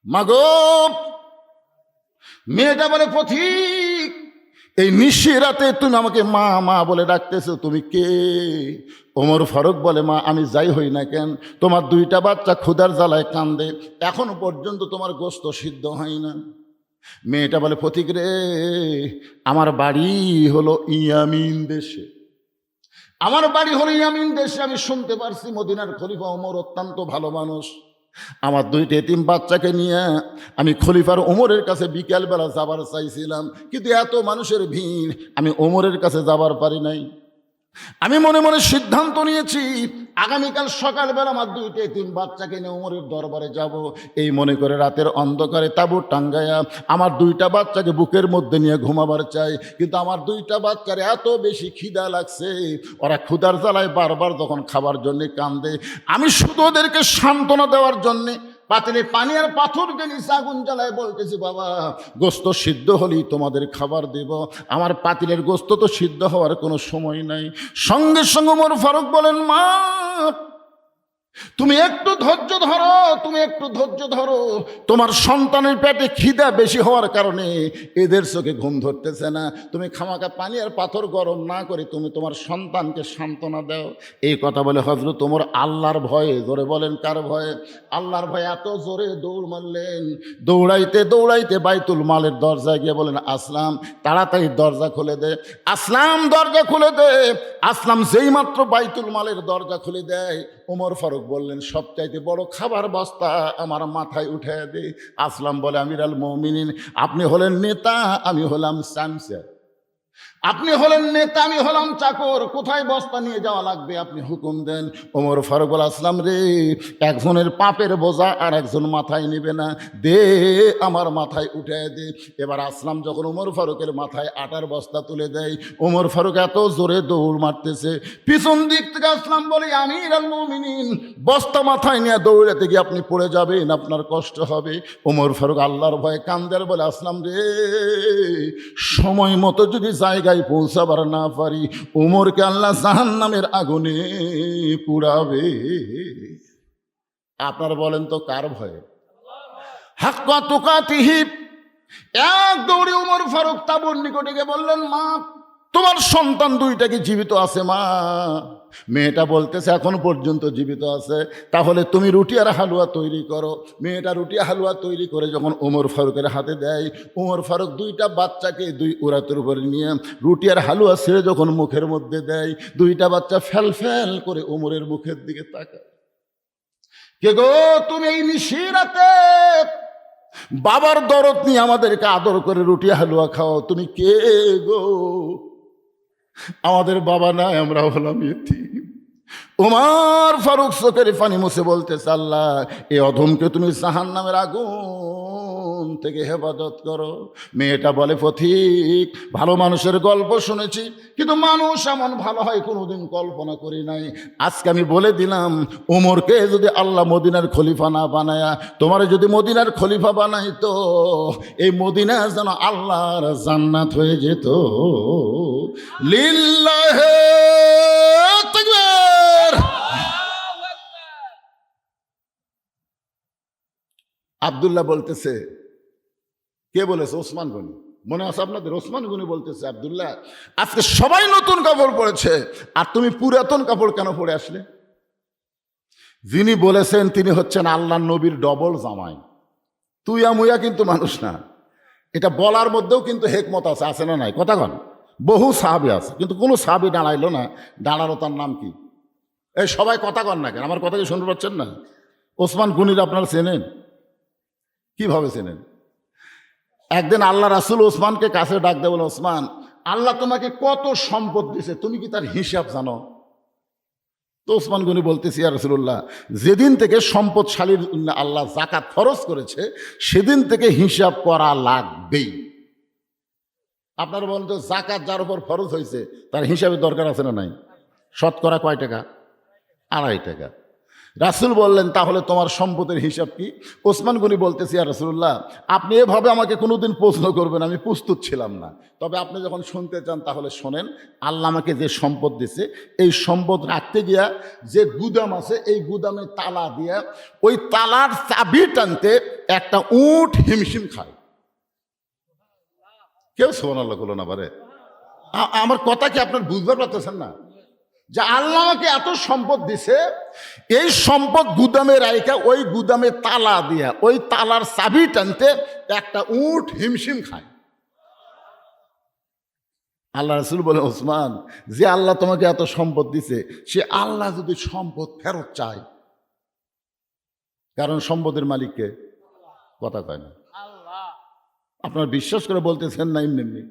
মাগো, মেয়েটা বলে পথিক, এই নিশি রাতে তুমি আমাকে মা মা বলে ডাকতেছো, তুমি কে? ওমর ফারুক বলে, মা আমি যাই হই না কেন, তোমার দুইটা বাচ্চা ক্ষুধার জ্বালায় কান্দে, এখনো পর্যন্ত তোমার গোশত সিদ্ধ হয় না। মেয়েটা বলে, পথিক রে, আমার বাড়ি হলো ইয়ামিন দেশে, আমার বাড়ি হলো ইয়ামিন দেশে। আমি শুনতে পারছি মদিনার খলিফা ওমর অত্যন্ত ভালো মানুষ। আমার দুইটা এতিম বাচ্চাকে নিয়ে আমি খলিফার ওমরের কাছে বিকেলবেলা যাবার চাইছিলাম, কিন্তু এত মানুষের ভিড়, আমি ওমরের কাছে যাবার পারি নাই। আমি মনে মনে সিদ্ধান্ত নিয়েছি, আগামীকাল সকালবেলা আমার দুইটা এতিম বাচ্চাকে নিয়ে ওমরের দরবারে যাব। এই মনে করে রাতের অন্ধকারে তাঁবু টাঙ্গায়া আমার দুইটা বাচ্চাকে বুকের মধ্যে নিয়ে ঘুমাবার চাই, কিন্তু আমার দুইটা বাচ্চার এত বেশি খিদা লাগছে, ওরা ক্ষুধার জ্বালায় বারবার যখন খাবার জন্যে কান্দে, আমি শুধু ওদেরকে সান্ত্বনা দেওয়ার জন্যে পাতিলে পানি আর পাথর দিয়ে নিচে আগুন জ্বালায় বলতেছি, বাবা গোস্ত সিদ্ধ হলেই তোমাদের খাবার দেব। আমার পাতিলের গোস্ত তো সিদ্ধ হওয়ার কোনো সময় নাই। সঙ্গে সঙ্গে ওমর ফারুক বলেন, মা তুমি একটু ধৈর্য ধরো, তুমি একটু ধৈর্য ধরো, তোমার সন্তানের পেটে খিদা বেশি হওয়ার কারণে এদের চোখে ঘুম ধরতেছে না, তুমি খামাকা পানি আর পাথর গরম না করে তুমি তোমার সন্তানকে সান্ত্বনা দাও। এই কথা বলে হযরত ওমর আল্লাহর ভয়ে, জোরে বলেন কার ভয়ে? আল্লাহর ভয়ে এত জোরে দৌড় মারলেন, দৌড়াইতে দৌড়াইতে বাইতুল মালের দরজায় গিয়ে বলেন, আসলাম তাড়াতাড়ি দরজা খুলে দে, আসলাম দরজা খুলে দে। আসলাম যেই মাত্র বাইতুল মালের দরজা খুলে দেয়, ওমর ফারুক বললেন, সবচাইতে বড় খাবার বস্তা আমার মাথায় উঠে দে। আসলাম বলে, আমিরাল মুমিনিন, আপনি হলেন নেতা, আমি হলাম চামচা। আপনি হলেন নেতা, আমি হলাম চাকর, কোথায় বস্তা নিয়ে যাওয়া লাগবে আপনি হুকুম দেন। ওমর ফারুক বলে, আসলাম রে, একজনের পাপের বোঝা আর একজন মাথায় নেবে না, দে আমার মাথায় উঠে দে। এবার আসলাম যখন ওমর ফারুকের মাথায় আটার বস্তা তুলে দেয়, ওমর ফারুক এত জোরে দৌড় মারতেছে, পিছন দিক থেকে আসলাম বলে, আমিরুল মুমিনিন, বস্তা মাথায় নিয়ে দৌড়াতে গিয়ে আপনি পড়ে যাবেন, আপনার কষ্ট হবে। ওমর ফারুক আল্লাহর ভয়ে কান্দের বলে, আসলাম রে, সময় মতো যদি জায়গায় পৌঁছাবার না পারি, ওমরকে আল্লাহ জাহান্নামের আগুনে পুড়াবে। আপনারা বলেন তো কার ভয়ে? হাক্কা তুকাতিহি। এক দৌড়ে ওমর ফারুক তাঁবুর নিকটে গিয়ে বললেন, মা তোমার সন্তান দুইটা কি জীবিত আছে? মা, মেয়েটা বলতেছে এখন পর্যন্ত জীবিত আছে। তাহলে তুমি রুটি আর হালুয়া তৈরি করো। মেয়েটা রুটি হালুয়া তৈরি করে যখন ওমর ফারুকের হাতে দেয়, ওমর ফারুক দুইটা বাচ্চাকে দুই উরাতের উপরে নিয়ে রুটি আর হালুয়া ছেড়ে যখন মুখের মধ্যে দেয়, দুইটা বাচ্চা ফ্যাল ফ্যাল করে ওমরের মুখের দিকে তাকায়। কে গো তুমি এই নিশিরাতে বাবার দরদ নিয়ে আমাদেরকে আদর করে রুটি হালুয়া খাও, তুমি কে গো? আমাদের বাবা নাই, আমরা হলাম ইতিম। ওমর ফারুক চোখের পানি মুছে বলতেছে, আল্লাহ এই অধমকে তুমি জাহান্নামের আগুন থেকে হেফাজত করো। মেয়েটা বলে, পথিক ভালো মানুষের গল্প শুনেছি, কিন্তু মানুষ এমন ভালো হয় কোনোদিন কল্পনা করি নাই। আজকে আমি বলে দিলাম, ওমরকে যদি আল্লাহ মদিনার খলিফা না বানায়া তোমার যদি মদিনার খলিফা বানাইতো, এই মদিনা যেন আল্লাহর জান্নাত হয়ে যেত। লিল্লাহে তাকবীর। আব্দুল্লাহ বলতেছে, কে বলেছে? ওসমান গনি। মনে আছে আপনাদের? ওসমান গনি বলতেছে, আব্দুল্লাহ আজকে সবাই নতুন কাপড় পরেছে, আর তুমি পুরাতন কাপড় কেন পরে আসলে? যিনি বলেছেন তিনি হচ্ছেন আল্লাহ নবীর ডবল জামাই। তুইয়া মুইয়া কিন্তু মানুষ না। এটা বলার মধ্যেও কিন্তু হেকমত আছে, আছে না নাই? কথা কন। বহু সাহাবী আছে, কিন্তু কোনো সাহাবী দাঁড়াইলো না। দাঁড়ালো তার নাম কি? এই সবাই কথা কন না কেন? আমার কথা কি শুনতে পাচ্ছেন না? ওসমান গনির আপনারা চেনেন? কিভাবে চেনেন? একদিন আল্লাহ রাসূল ওসমানকে কাছে ডাক দেয়, বলে, ওসমান আল্লাহ তোমাকে কত সম্পদ দিয়েছে, তুমি কি তার হিসাব জানো? তো ওসমান গনি বলতেছি, ইয়া রাসূলুল্লাহ, যেদিন থেকে সম্পদশালীর আল্লাহ যাকাত ফরজ করেছে সেদিন থেকে হিসাব করা লাগবেই। আপনারা বলেন তো, যাকাত যার উপর ফরজ হয়েছে তার হিসাবের দরকার আছে না নাই? শতকরা কয় টাকা? 2.5 টাকা। রাসূল বললেন, তাহলে তোমার সম্পদের হিসাব কি? ওসমান গনি বলতেছি, ইয়া রাসূলুল্লাহ, আপনি এভাবে আমাকে কোনোদিন প্রশ্ন করবেন, আমি প্রস্তুত ছিলাম না। তবে আপনি যখন শুনতে চান তাহলে শোনেন। আল্লাহ আমাকে যে সম্পদ দিছে, এই সম্পদ রাখতে গিয়া যে গুদাম আছে, এই গুদামে তালা দিয়া ওই তালার চাবি টানতে একটা উট হিমশিম খায়। কেউ সুবহানাল্লাহ বলো না পারে? আমার কথা কি আপনার বুঝতে পারতেছেন না? যে আল্লাহ আমাকে এত সম্পদ দিছে, এই সম্পদ গুদামে রাইখা ওই গুদামে তালা দিয়া ওই তালার চাবি টানতে একটা উট হিমশিম খায়। আল্লাহ রাসূল বলে, ওসমান, যে আল্লাহ তোমাকে এত সম্পদ দিছে, সে আল্লাহ যদি সম্পদ ফেরত চায়, কারণ সম্পদের মালিককে কথা কয় না, আপনার বিশ্বাস করে বলতেছেন না এমনি এমনি।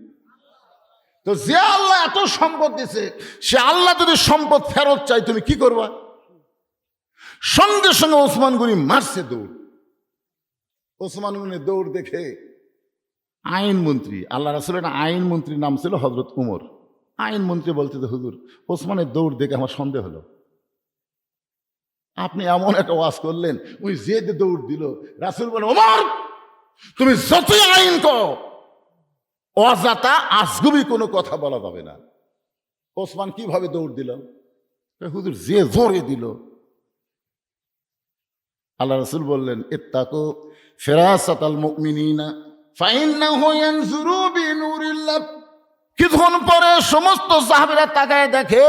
তো যে আল্লাহ এত সম্পদ দিছে, সে আল্লাহ যদি সম্পদ ফেরত চাই, তুমি কি করবা? সঙ্গে সঙ্গে ওসমান গনি মারছে দৌড়। ওসমান গনির দৌড় দেখে আইনমন্ত্রী, আল্লাহ রাসূলের আইনমন্ত্রীর নাম ছিল হযরত উমর, আইনমন্ত্রী বলতে, হুজুর, ওসমানের দৌড় দেখে আমার সন্দেহ হলো, আপনি এমন একটা ওয়াজ করলেন, ওই যে দৌড় দিল। রাসূল বলে, ওমর, তুমি যতই আইন কও, অজাতা আজগুবি কোনো কথা বলা যাবে না। ওসমান কিভাবে দৌড় দিল? হুজুর, যে জোরে দিল। আল্লাহ রাসূল বললেন, ইত্তাকু ফিরাসাতাল মুমিনিনা ফাইন্নাহু ইয়ানজুরু বিনুরিল্লাহ। কিছুক্ষণ পরে সমস্ত সাহাবীরা তাকায় দেখে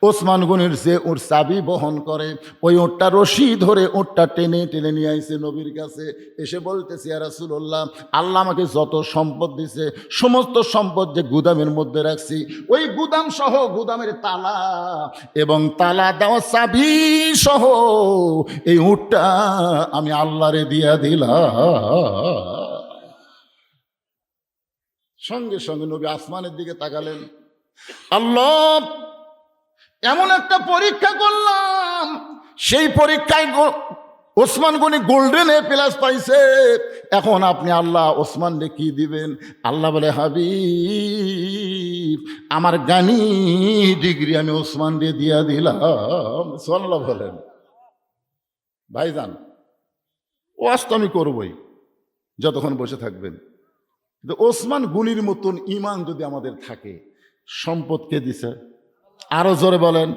ওসমান গনির যে ওর চাবি বহন করে, ওই ওটটা রশি ধরে ওটটা টেনে টেনে নিয়ে আইছে নবীর কাছে। এসে বলতেছে, ইয়া রাসূলুল্লাহ, আল্লাহ আমাকে যত সম্পদ দিছে, সমস্ত সম্পদ যে গুদামের মধ্যে রাখছি, ওই গুদাম সহ গুদামের তালা এবং তালা দেওয়া চাবি সহ এই উটটা আমি আল্লাহরে দিয়া দিলাম। সঙ্গে সঙ্গে নবী আসমানের দিকে তাকালেন, আল্লাহ, এমন একটা পরীক্ষা করলাম, সেই পরীক্ষায় Osman Gani golden A plus পাইছে। এখন আপনি আল্লাহ ওসমানকে কি দিবেন? আল্লাহ বলে, হাবিব, আমার গানি ডিগ্রি আমি ওসমানকে দিয়া দিলাম। সুবহানাল্লাহ বলেন। ভাইজান, ওয়াজ তো আমি করবই যতক্ষণ বসে থাকবেন, কিন্তু ওসমান গনির মতন ইমান যদি আমাদের থাকে, সম্পদ কে দিছে? আরো জোরে বলেন।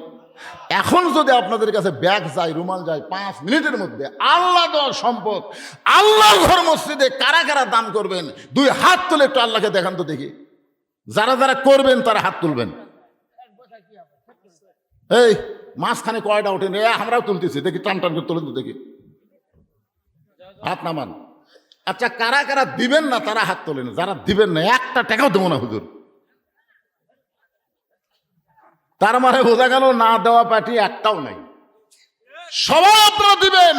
এখন যদি আপনাদের কাছে ব্যাগ যায়, রুমাল যায়, 5 মিনিটের মধ্যে আল্লাহ দেওয়ার সম্পদ আল্লাহর ঘর মসজিদে কারা কারা দান করবেন, 2 হাত তুলে একটু আল্লাহকে দেখান তো দেখি। যারা যারা করবেন তারা হাত তুলবেন। এই মাঝখানে কয়টা ওঠেন? আমরাও তুলতেছি, দেখি, টান টান করে তুলেন তো দেখি, হাত নামান। আচ্ছা, কারা কারা দিবেন না তারা হাত তোলেন। যারা দিবেন না, 1 টাকাও দেবো না হুজুর। তার মানে বোঝা গেল না দেওয়া পার্টি একটাও নাই। সবাই আপনারা দিবেন,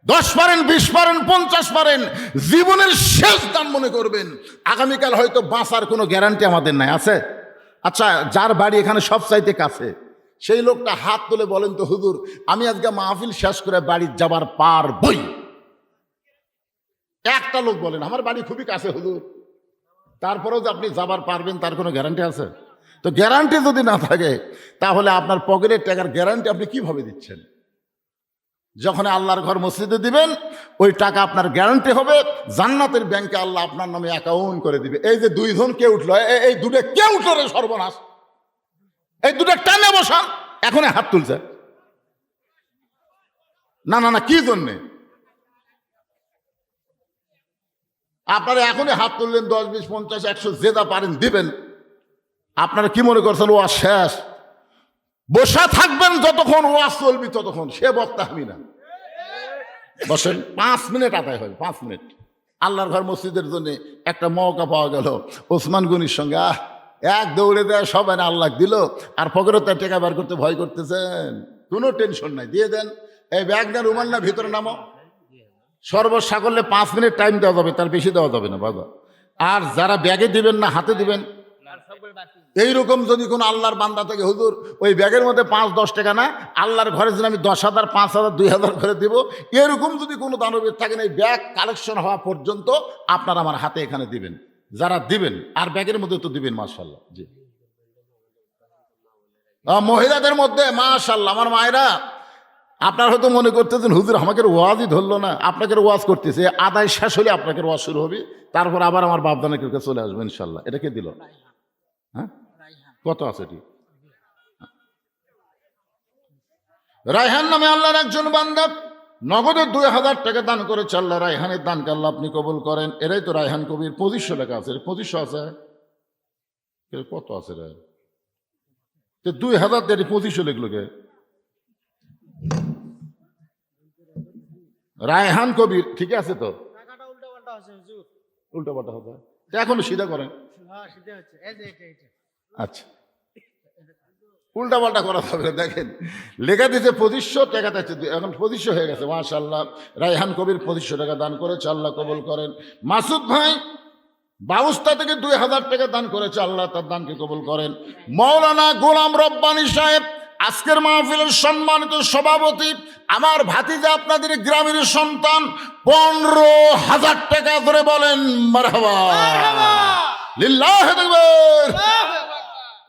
10 পারেন, 20 পারেন, 50 পারেন, জীবনের শেষ দান মনে করবেন। আগামীকাল হয়তো বাঁচার কোনো গ্যারান্টি আমাদের নাই, আছে? আচ্ছা, যার বাড়ি এখানে সব চাইতে কাছে, সেই লোকটা হাত তুলে বলেন তো, হুজুর, আমি আজকে মাহফিল শেষ করে বাড়ি যাবার পারবই। একটা লোক বলেন, আমার বাড়ি খুবই কাছে হুজুর। তারপরেও যে আপনি যাবার পারবেন তার কোনো গ্যারান্টি আছে? তো গ্যারান্টি যদি না থাকে, তাহলে আপনার পকেটের টাকার গ্যারান্টি আপনি কিভাবে দিচ্ছেন? যখন আল্লাহর ঘর মসজিদে দিবেন, ওই টাকা আপনার গ্যারান্টি হবে, জান্নাতের ব্যাংকে আল্লাহ আপনার নামে অ্যাকাউন্ট করে দিবে। এই যে 2 জন কে উঠলো, এই দুটো কে উঠলো রে সর্বনাশ, এই দুটো টানে বসান। এখন হাত তুলছে, না না না, কি জন্যে? আপনারা এখনই হাত তুললেন, 10, 20, 50, 100 যেটা পারেন দিবেন। আপনারা কি মনে করছেন ওয়াজ শেষ? বসা থাকবেন যতক্ষণ ওয়াজ চলবি ততক্ষণ। সে বক্তা আমি না। বসেন, 5 মিনিট আদায় হয়, 5 মিনিট। আল্লাহর ঘর মসজিদের জন্য একটা মৌকা পাওয়া গেল ওসমান গনির সঙ্গে। এক দৌড়ে দেয়, সবাই আল্লাহ দিল, আর পকেটে তার টাকা বার করতে ভয় করতেছেন। কোনো টেনশন নাই, দিয়ে দেন। এই ব্যাগ না, রুমাল না, ভিতরে নামো। সর্বসাকল্যে 5 মিনিট টাইম দেওয়া যাবে, তার বেশি দেওয়া যাবে না বাবা। আর যারা ব্যাগে দিবেন না, হাতে দিবেন। এইরকম যদি কোনো আল্লাহর বান্দা থেকে, হুজুর ওই ব্যাগের মধ্যে 5-10 টাকা না, আল্লাহর ঘরের জন্য আমি 10,000, 5,000, 2,000 করে দিব, এরকম যদি কোনো দানবীর থাকেন, এই ব্যাগ কালেকশন হওয়া পর্যন্ত আপনার আমার হাতে এখানে দিবেন। যারা দিবেন, আর ব্যাগের মধ্যে তো দিবেন। মাশাআল্লাহ। জি, মহিলাদের মধ্যে মাশাআল্লাহ, আমার মায়েরা আপনারা হয়তো মনে করতেছেন হুজুর আমাকে ওয়াজই ধরলো না, আপনাকে ওয়াজ করতেছে, আদায় শেষ হলে আপনাকে ওয়াজ শুরু হবে, তারপর আবার আমার বাপদানের কাছে চলে আসবে ইনশাল্লাহ। এটা কে দিল? হ্যাঁ, কত আছে এটি? রায়হান নামে আল্লাহর একজন বান্দা নগদে 2000 টাকা দান করেছে। আল্লাহ রায়হানের দানকে আল্লাহ আপনি কবুল করেন। এরাই তো রায়হান কবির 2500 টাকা আছে, 2500 আছে, কত আছে রে? 2000 দিয়ে 2500 লিখলো কে? রায়হান কবির ঠিক আছে তো? উল্টা পাল্টা হবে, এখন সিধা করেন। আচ্ছা, উল্টা পাল্টা করা হবে। দেখেন লেখা দিতে 2500 টাকা, এখন 2500 হয়ে গেছে। মাশাআল্লাহ, রায়হান কবির 2500 টাকা দান করেছে, আল্লাহ কবুল করেন। মাসুদ ভাই বাউস্তা থেকে 2000 টাকা দান করেছে, আল্লাহ তার দানকে কবুল করেন। মাওলানা গোলাম রব্বানী সাহেব আজকের মাহফিলের সম্মানিত সভাপতি, আমার ভাতিজা আপনাদের গ্রামের সন্তান, 15,000 টাকা ধরে বলেন মারহাবা লিল্লাহি তাকবীর।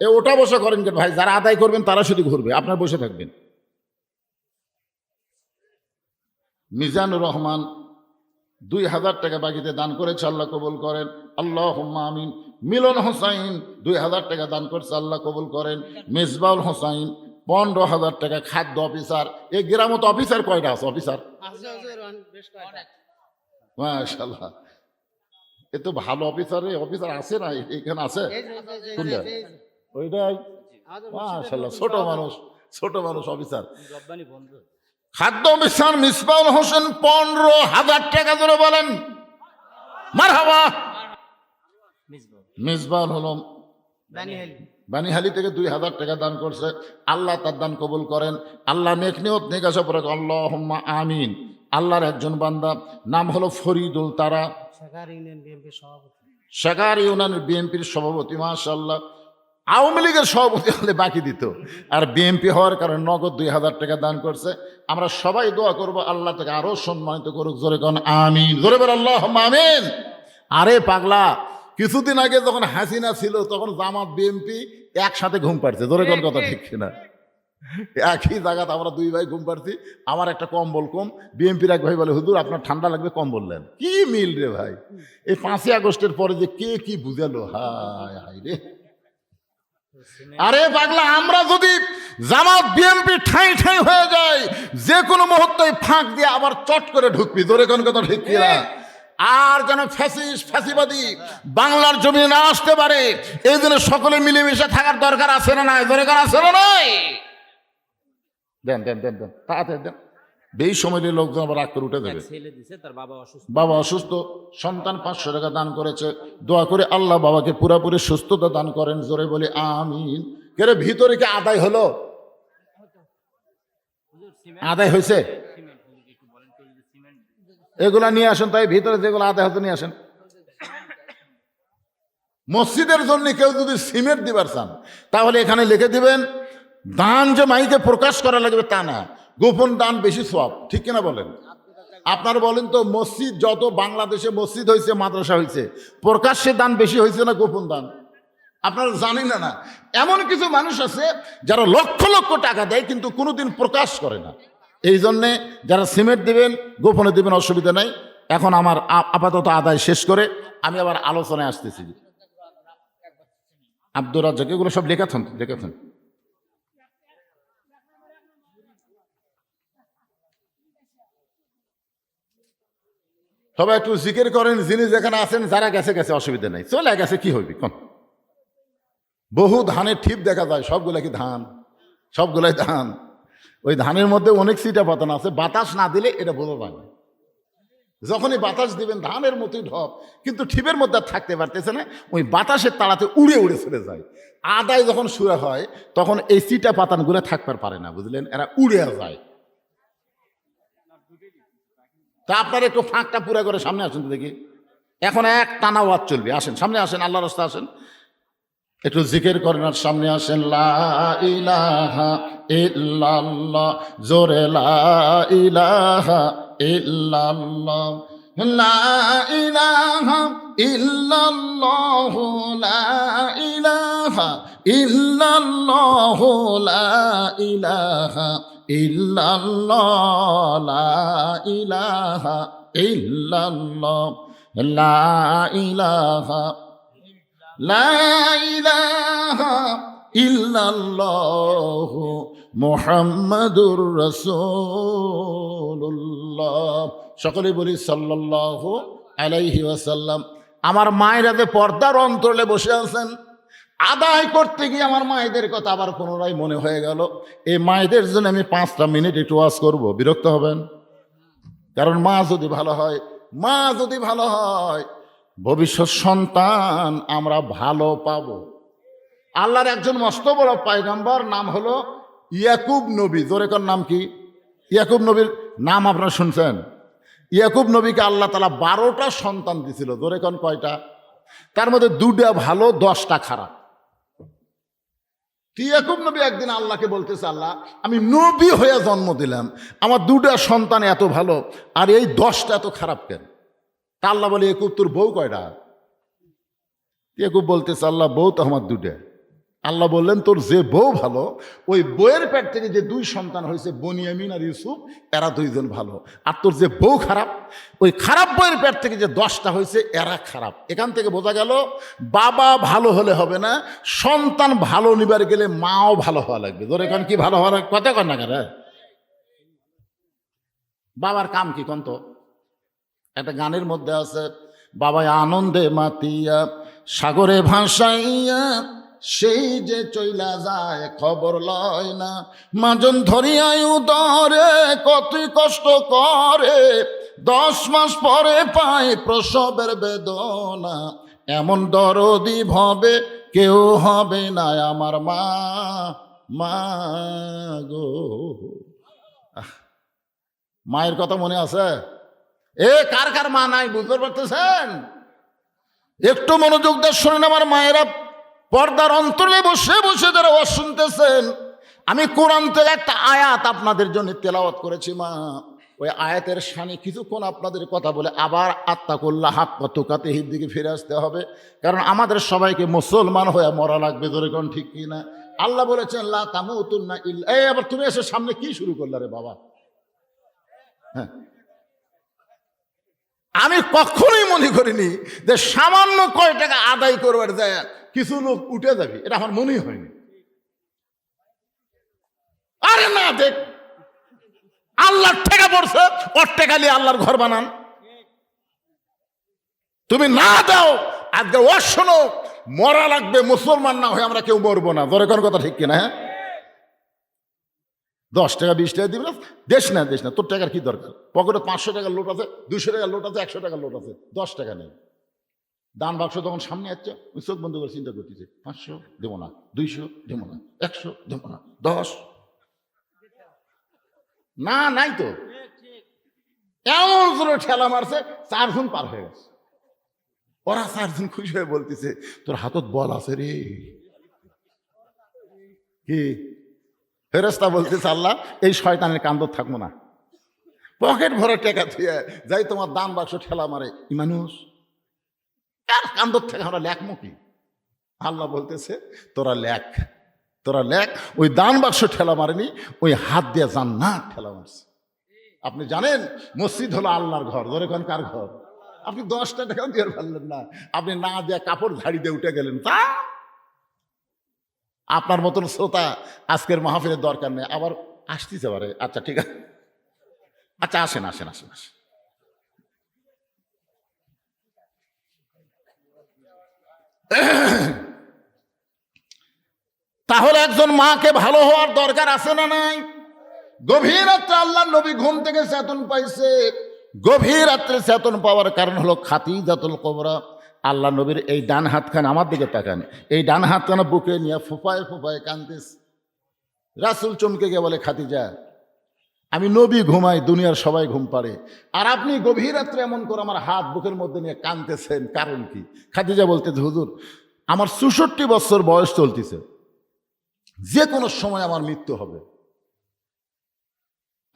এ ওটা বসা করেন কেন ভাই? যারা আদায় করবেন তারা শুধু ঘুরবে, আপনার বসে থাকবেন। মিজানুর রহমান 2000 টাকা বাকিতে দান করেছে, আল্লাহ কবুল করেন। আল্লাহুম্মা আমিন। মিলন হোসাইন 2000 টাকা দান করছে, আল্লাহ কবুল করেন। মেজবাউল হোসাইন 15,000 টাকা, খাদ্য অফিসার। এই গ্রামত অফিসার কয়টা আছে? অফিসার মাশাআল্লাহ, এ তো ভালো অফিসার। অফিসার আছে না এখানে? আছে কোনটা? ওইটাই মাশাআল্লাহ, ছোট মানুষ, ছোট মানুষ অফিসার। খাদ্য অফিসার মিসবাউল হোসেন 15,000 টাকা ধরে বলেন মারহাবা। মিসবাউল হলো বানিহালি থেকে 2000 টাকা দান করছে, আল্লাহ তার দান কবুল করেন। আল্লাহ নেক নিয়ত নেক আশা পড়ে আল্লাহুম্মা আমিন। আল্লাহর একজন বান্দা, নাম হলো ফরিদুল তারা, শেখার ইউনিয়নের বিএনপির সভাপতি। মাশাআল্লাহ, আওয়ামী লীগের সভাপতি হলে বাকি দিত, আর বিএনপি হওয়ার কারণে নগদ 2000 টাকা দান করছে। আমরা সবাই দোয়া করব আল্লাহ তাকে আরো সম্মানিত করুক। জোরে কোন আমিন, জোরে বল আল্লাহুম্মা আমিন। আরে পাগলা, কিছুদিন আগে যখন হাসিনা ছিল তখন জামাত বিএনপি একসাথে ঘুম পাড়ছে। জোরে কোন কথা ঠিক কিনা? একই জায়গাতে আমরা দুই ভাই ঘুম পাড়ছি। আমার একটা কম্বল কম, বিএনপির এক ভাই বলে হুজুর আপনার ঠান্ডা লাগবে কম্বল নেন। কি মিল রে ভাই! এই 5ই আগস্টের পরে যে কে কি বুঝালো, হায় হায় রে। আরে পাগলা, আমরা যদি জামাত বিএনপি ঠাই ঠাই হয়ে যায়, যে কোনো মুহূর্তে ফাঁক দিয়ে আবার চট করে ঢুকবি। জোরে কোন কথা ঠিক কিনা? আর যেন ফ্যাসিবাদী বাংলার জমিনে না আসতে পারে, এই জন্য সকলে মিলেমিশে থাকার দরকার আছে না নাই? জোরে কোন আছে না নাই? দেন দেন দেন দেন, তাড়াতাড়ি দেন। এই সময় লোকজন আবার রাগ করে উঠে দেবে। বাবা অসুস্থ, সন্তান 500 টাকা দান করেছে। দোয়া করে আল্লাহ বাবাকে পুরাপুরি সুস্থতা দান করেন। জোরে বলি আমিন। কেরে ভিতরে কি আদায় হলো? আদায় হয়েছে? এগুলা নিয়ে আসেন, তাই ভিতরে যেগুলো আদায় হতে নিয়ে আসেন। মসজিদের জন্য কেউ যদি সিমেন্ট দিবার চান তাহলে এখানে লিখে দিবেন, দান যে মাইকে প্রকাশ করা লাগবে তা না, গোপন দান বেশি সওয়াব। ঠিক কিনা বলেন? আপনারা বলেন তো, মসজিদ যত বাংলাদেশে মসজিদ হয়েছে, মাদ্রাসা হয়েছে, প্রকাশ্যে দান বেশি হয়েছে না গোপন দান? আপনারা জানেন না? এমন কিছু মানুষ আছে যারা লক্ষ লক্ষ টাকা দেয় কিন্তু কোনোদিন প্রকাশ করে না। এই জন্যে যারা সিমেন্ট দিবেন গোপনে দিবেন, অসুবিধা নাই। এখন আমার আপাতত আদায় শেষ করে আমি আবার আলোচনায় আসতেছি। আব্দুর রাজ্জাক এগুলো সব লেখাছেন। সবাই একটু জিকির করেন। যিনি যেখানে আছেন, যারা গেছে গেছে, অসুবিধা নেই, চলে গেছে, কি হইবে কোন? বহু ধানের ঠিপ দেখা যায়, সবগুলা কি ধান? সবগুলাই ধান। ওই ধানের মধ্যে অনেক সিটা পাতানো আছে, বাতাস না দিলে এটা বোঝা যায় না। যখনই বাতাস দিবেন ধানের মতোই ঢপ, কিন্তু ঠিপের মধ্যে থাকতে পারতেছে না, ওই বাতাসের তাড়াতে উড়ে উড়ে চলে যায়। আদায় যখন শুরু হয় তখন এই সিটা পাতানগুলো থাকতে পারে না, বুঝলেন? এরা উড়ে যায়। তা আপনারা একটু ফাঁকটা পুরা করে সামনে আসেন তো দেখি। এখন এক টানা ওয়াজ চলবে, আসেন সামনে আসেন, আল্লাহর রাস্তায় আসেন, একটু জিকির করেন আর সামনে আসেন। লা ইলাহা ইল্লাল্লাহ, জোরে লা ইলাহা ইল্লাল্লাহ, লা ইলাহা ইল্লাল্লাহ, লা ইলাহা ইল্লাল্লাহু লা ইলাহা ইল্লাল্লাহ লা ইলাহা ইল্লাল্লাহ লা ইলাহা লা ইলাহা ইল্লাল্লাহু মুহাম্মাদুর রাসূলুল্লাহ। সকলে বলি সাল্লাল্লাহু আলাইহি ওয়াসাল্লাম। আমার মায়েরা যে পর্দার অন্তরালে বসে আছেন, আদায় করতে গিয়ে আমার মায়েদের কথা আবার পুনরায় মনে হয়ে গেল। এই মায়েদের জন্য আমি 5টা মিনিট একটু ওয়াজ করবো, বিরক্ত হবেন? কারণ মা যদি ভালো হয়, মা যদি ভালো হয়, ভবিষ্যৎ সন্তান আমরা ভালো পাবো। আল্লাহর একজন মস্ত বড় পয়গম্বর, নাম হলো ইয়াকুব নবী। জোরে কোন নাম কি? ইয়াকুব নবীর নাম আপনারা শুনছেন? ইয়াকুব নবীকে আল্লাহ তাআলা 12টা সন্তান দিছিল। জোরে কোন কয়টা? তার মধ্যে 2টা ভালো, 10টা খারাপ। ইয়াকুব নবী একদিন আল্লাহকে বলতেছে, আল্লাহ আমি নবী হয়ে জন্ম দিলাম, আমার 2টা সন্তান এত ভালো আর এই 10টা এত খারাপ কেন? তা আল্লাহ বলে, ইয়াকুব তোর বউ কয়টা? ইয়াকুব বলতেছে, আল্লাহ বউ তো আমার 2টা। আল্লাহ বললেন, তোর যে বউ ভালো, ওই বউয়ের পেট থেকে যে 2 সন্তান হয়েছে, বনিয়ামিন আর ইউসুফ, এরা 2 জন ভালো। আর তোর যে বউ খারাপ, ওই খারাপ বউয়ের পেট থেকে যে 10টা হয়েছে, এরা খারাপ। এখান থেকে বোঝা গেল বাবা ভালো হলে হবে না, সন্তান ভালো নিবার গেলে মাও ভালো হওয়া লাগবে। ধর এখন কি ভালো হওয়ার কথা কন না কেন? বাবার কাম কি কন তো? একটা গানের মধ্যে আছে, বাবায় আনন্দে মাতিয়া সাগরে ভাসাইয়া সেই যে চইলা যায় খবর লয় না, মাজন ধরিয়াই উদরে কতই কষ্ট করে, 10 মাস পরে পায় প্রসবের বেদনা, এমন দরদি ভবে কেউ হবে না আমার মা, মা গো। মায়ের কথা মনে আছে? কার কার মা নাই বুঝতে পারতেছেন? একটু মনোযোগ দিয়ে শোনেন আমার মায়েরা, পর্দার অন্তরে বসে বসে যারা ওয়াজ শুনতেছেন, আমি কোরআন থেকে একটা আয়াত আপনাদের জন্য তেলাওয়াত করেছি মা। ওই আয়াতের শানে কিছুক্ষণ আপনাদের কথা বলে আবার আত্তাকুল্লাহ হাক্কা তুকাতিহির দিকে ফিরে আসতে হবে। কারণ আমাদের সবাইকে মুসলমান হয়ে মরা লাগবে। ধরে কোন ঠিক কি না? আল্লাহ বলেছেন লা তামুতুন্না ইল্লা। আবার তুমি এসে সামনে কি শুরু করলে রে বাবা? হ্যাঁ, আমি কখনোই মনে করিনি যে সামান্য কয় টাকা আদায় করবার যায় কিছু লোক উঠে যাবে, এটা আমার মনেই হয়নি। আরে না, দেখ আল্লাহর টাকা পড়ছে, ওর টাকা নিয়ে আল্লাহর ঘর বানান। তুমি না দাও, আজকে ও শোনো, মরা লাগবে, মুসলমান না হয়ে আমরা কেউ মরবো না। ধরে কোন কথা ঠিক কিনা? হ্যাঁ, 10 টাকা 20 টাকা দিবে না, দেশ না দেশ না, তোর টাকার কি দরকার? পকেটে 500 টাকার লোট আছে, 200 টাকার লোট আছে, 100 টাকার লোট আছে, 10 টাকা নেই। দান বাক্স তখন সামনে আসছে, চোখ বন্ধ করে চিন্তা করতেছে, 500 দেবো না, 200 দেবো না, 100 দেবো না, 10 না, নাই তো। এমন জোরে ঠেলা মারছে, 4 জন পার হয়ে গেছে। ওরা 4 জন খুশি হয়ে বলতেছে, তোর হাতত বল আছে রে। কি? ফেরেশতা বলতেছে, আল্লাহ এই শয়তানের কান্দর থাকবো না, পকেট ভরে টাকা দিয়ে যাই তোমার দান বাক্স ঠেলা মারে মানুষ, আর কান্দর থেকে আমরা লেখমো কি? আল্লাহ বলতেছে, তোরা লেখ, তোরা লেখ। ওই দান বাক্স ঠেলা মারেনি, ওই হাত দিয়ে জান্নাত ঠেলা মারছে। আপনি জানেন মসজিদ হলো আল্লাহর ঘর। ধরে কোন কার ঘর? আপনি 10টা টাকাও দিয়ে পারলেন না, আপনি না দিয়ে কাপড় ঝাড়ি দিয়ে উঠে গেলেন। তা আপনার মতন শ্রোতা আজকের মাহফিলের দরকার নেই। আবার আসতেছে পারে, আচ্ছা ঠিক আছে, আচ্ছা আসেন আসেন আসেন আসেন। তাহলে একজন মাকে ভালো হওয়ার দরকার আছে না নাই? গভীর রাত্রে আল্লাহ নবী ঘুম থেকে চেতন পাইছে। গভীর রাত্রে চেতন পাওয়ার কারণ হলো খাদিজাতুল কুবরা। আল্লাহ নবীর এই ডান হাতখানা, আমার দিকে তাকান, এই ডান হাতখানা বুকে নিয়ে ফুপায় ফুপায় কাঁদতেছে। রাসূল চমকে গিয়ে বলে, খাদিজা আমি নবী ঘুমাই, দুনিয়ার সবাই ঘুম পাড়ে, আর আপনি গভীর রাত্রে এমন করে আমার হাত বুকের মধ্যে নিয়ে কাঁদতেছেন, কারণ কি? খাদিজা বলতেছে, হুজুর আমার 64 বছর বয়স চলতেছে, যে কোনো সময় আমার মৃত্যু হবে।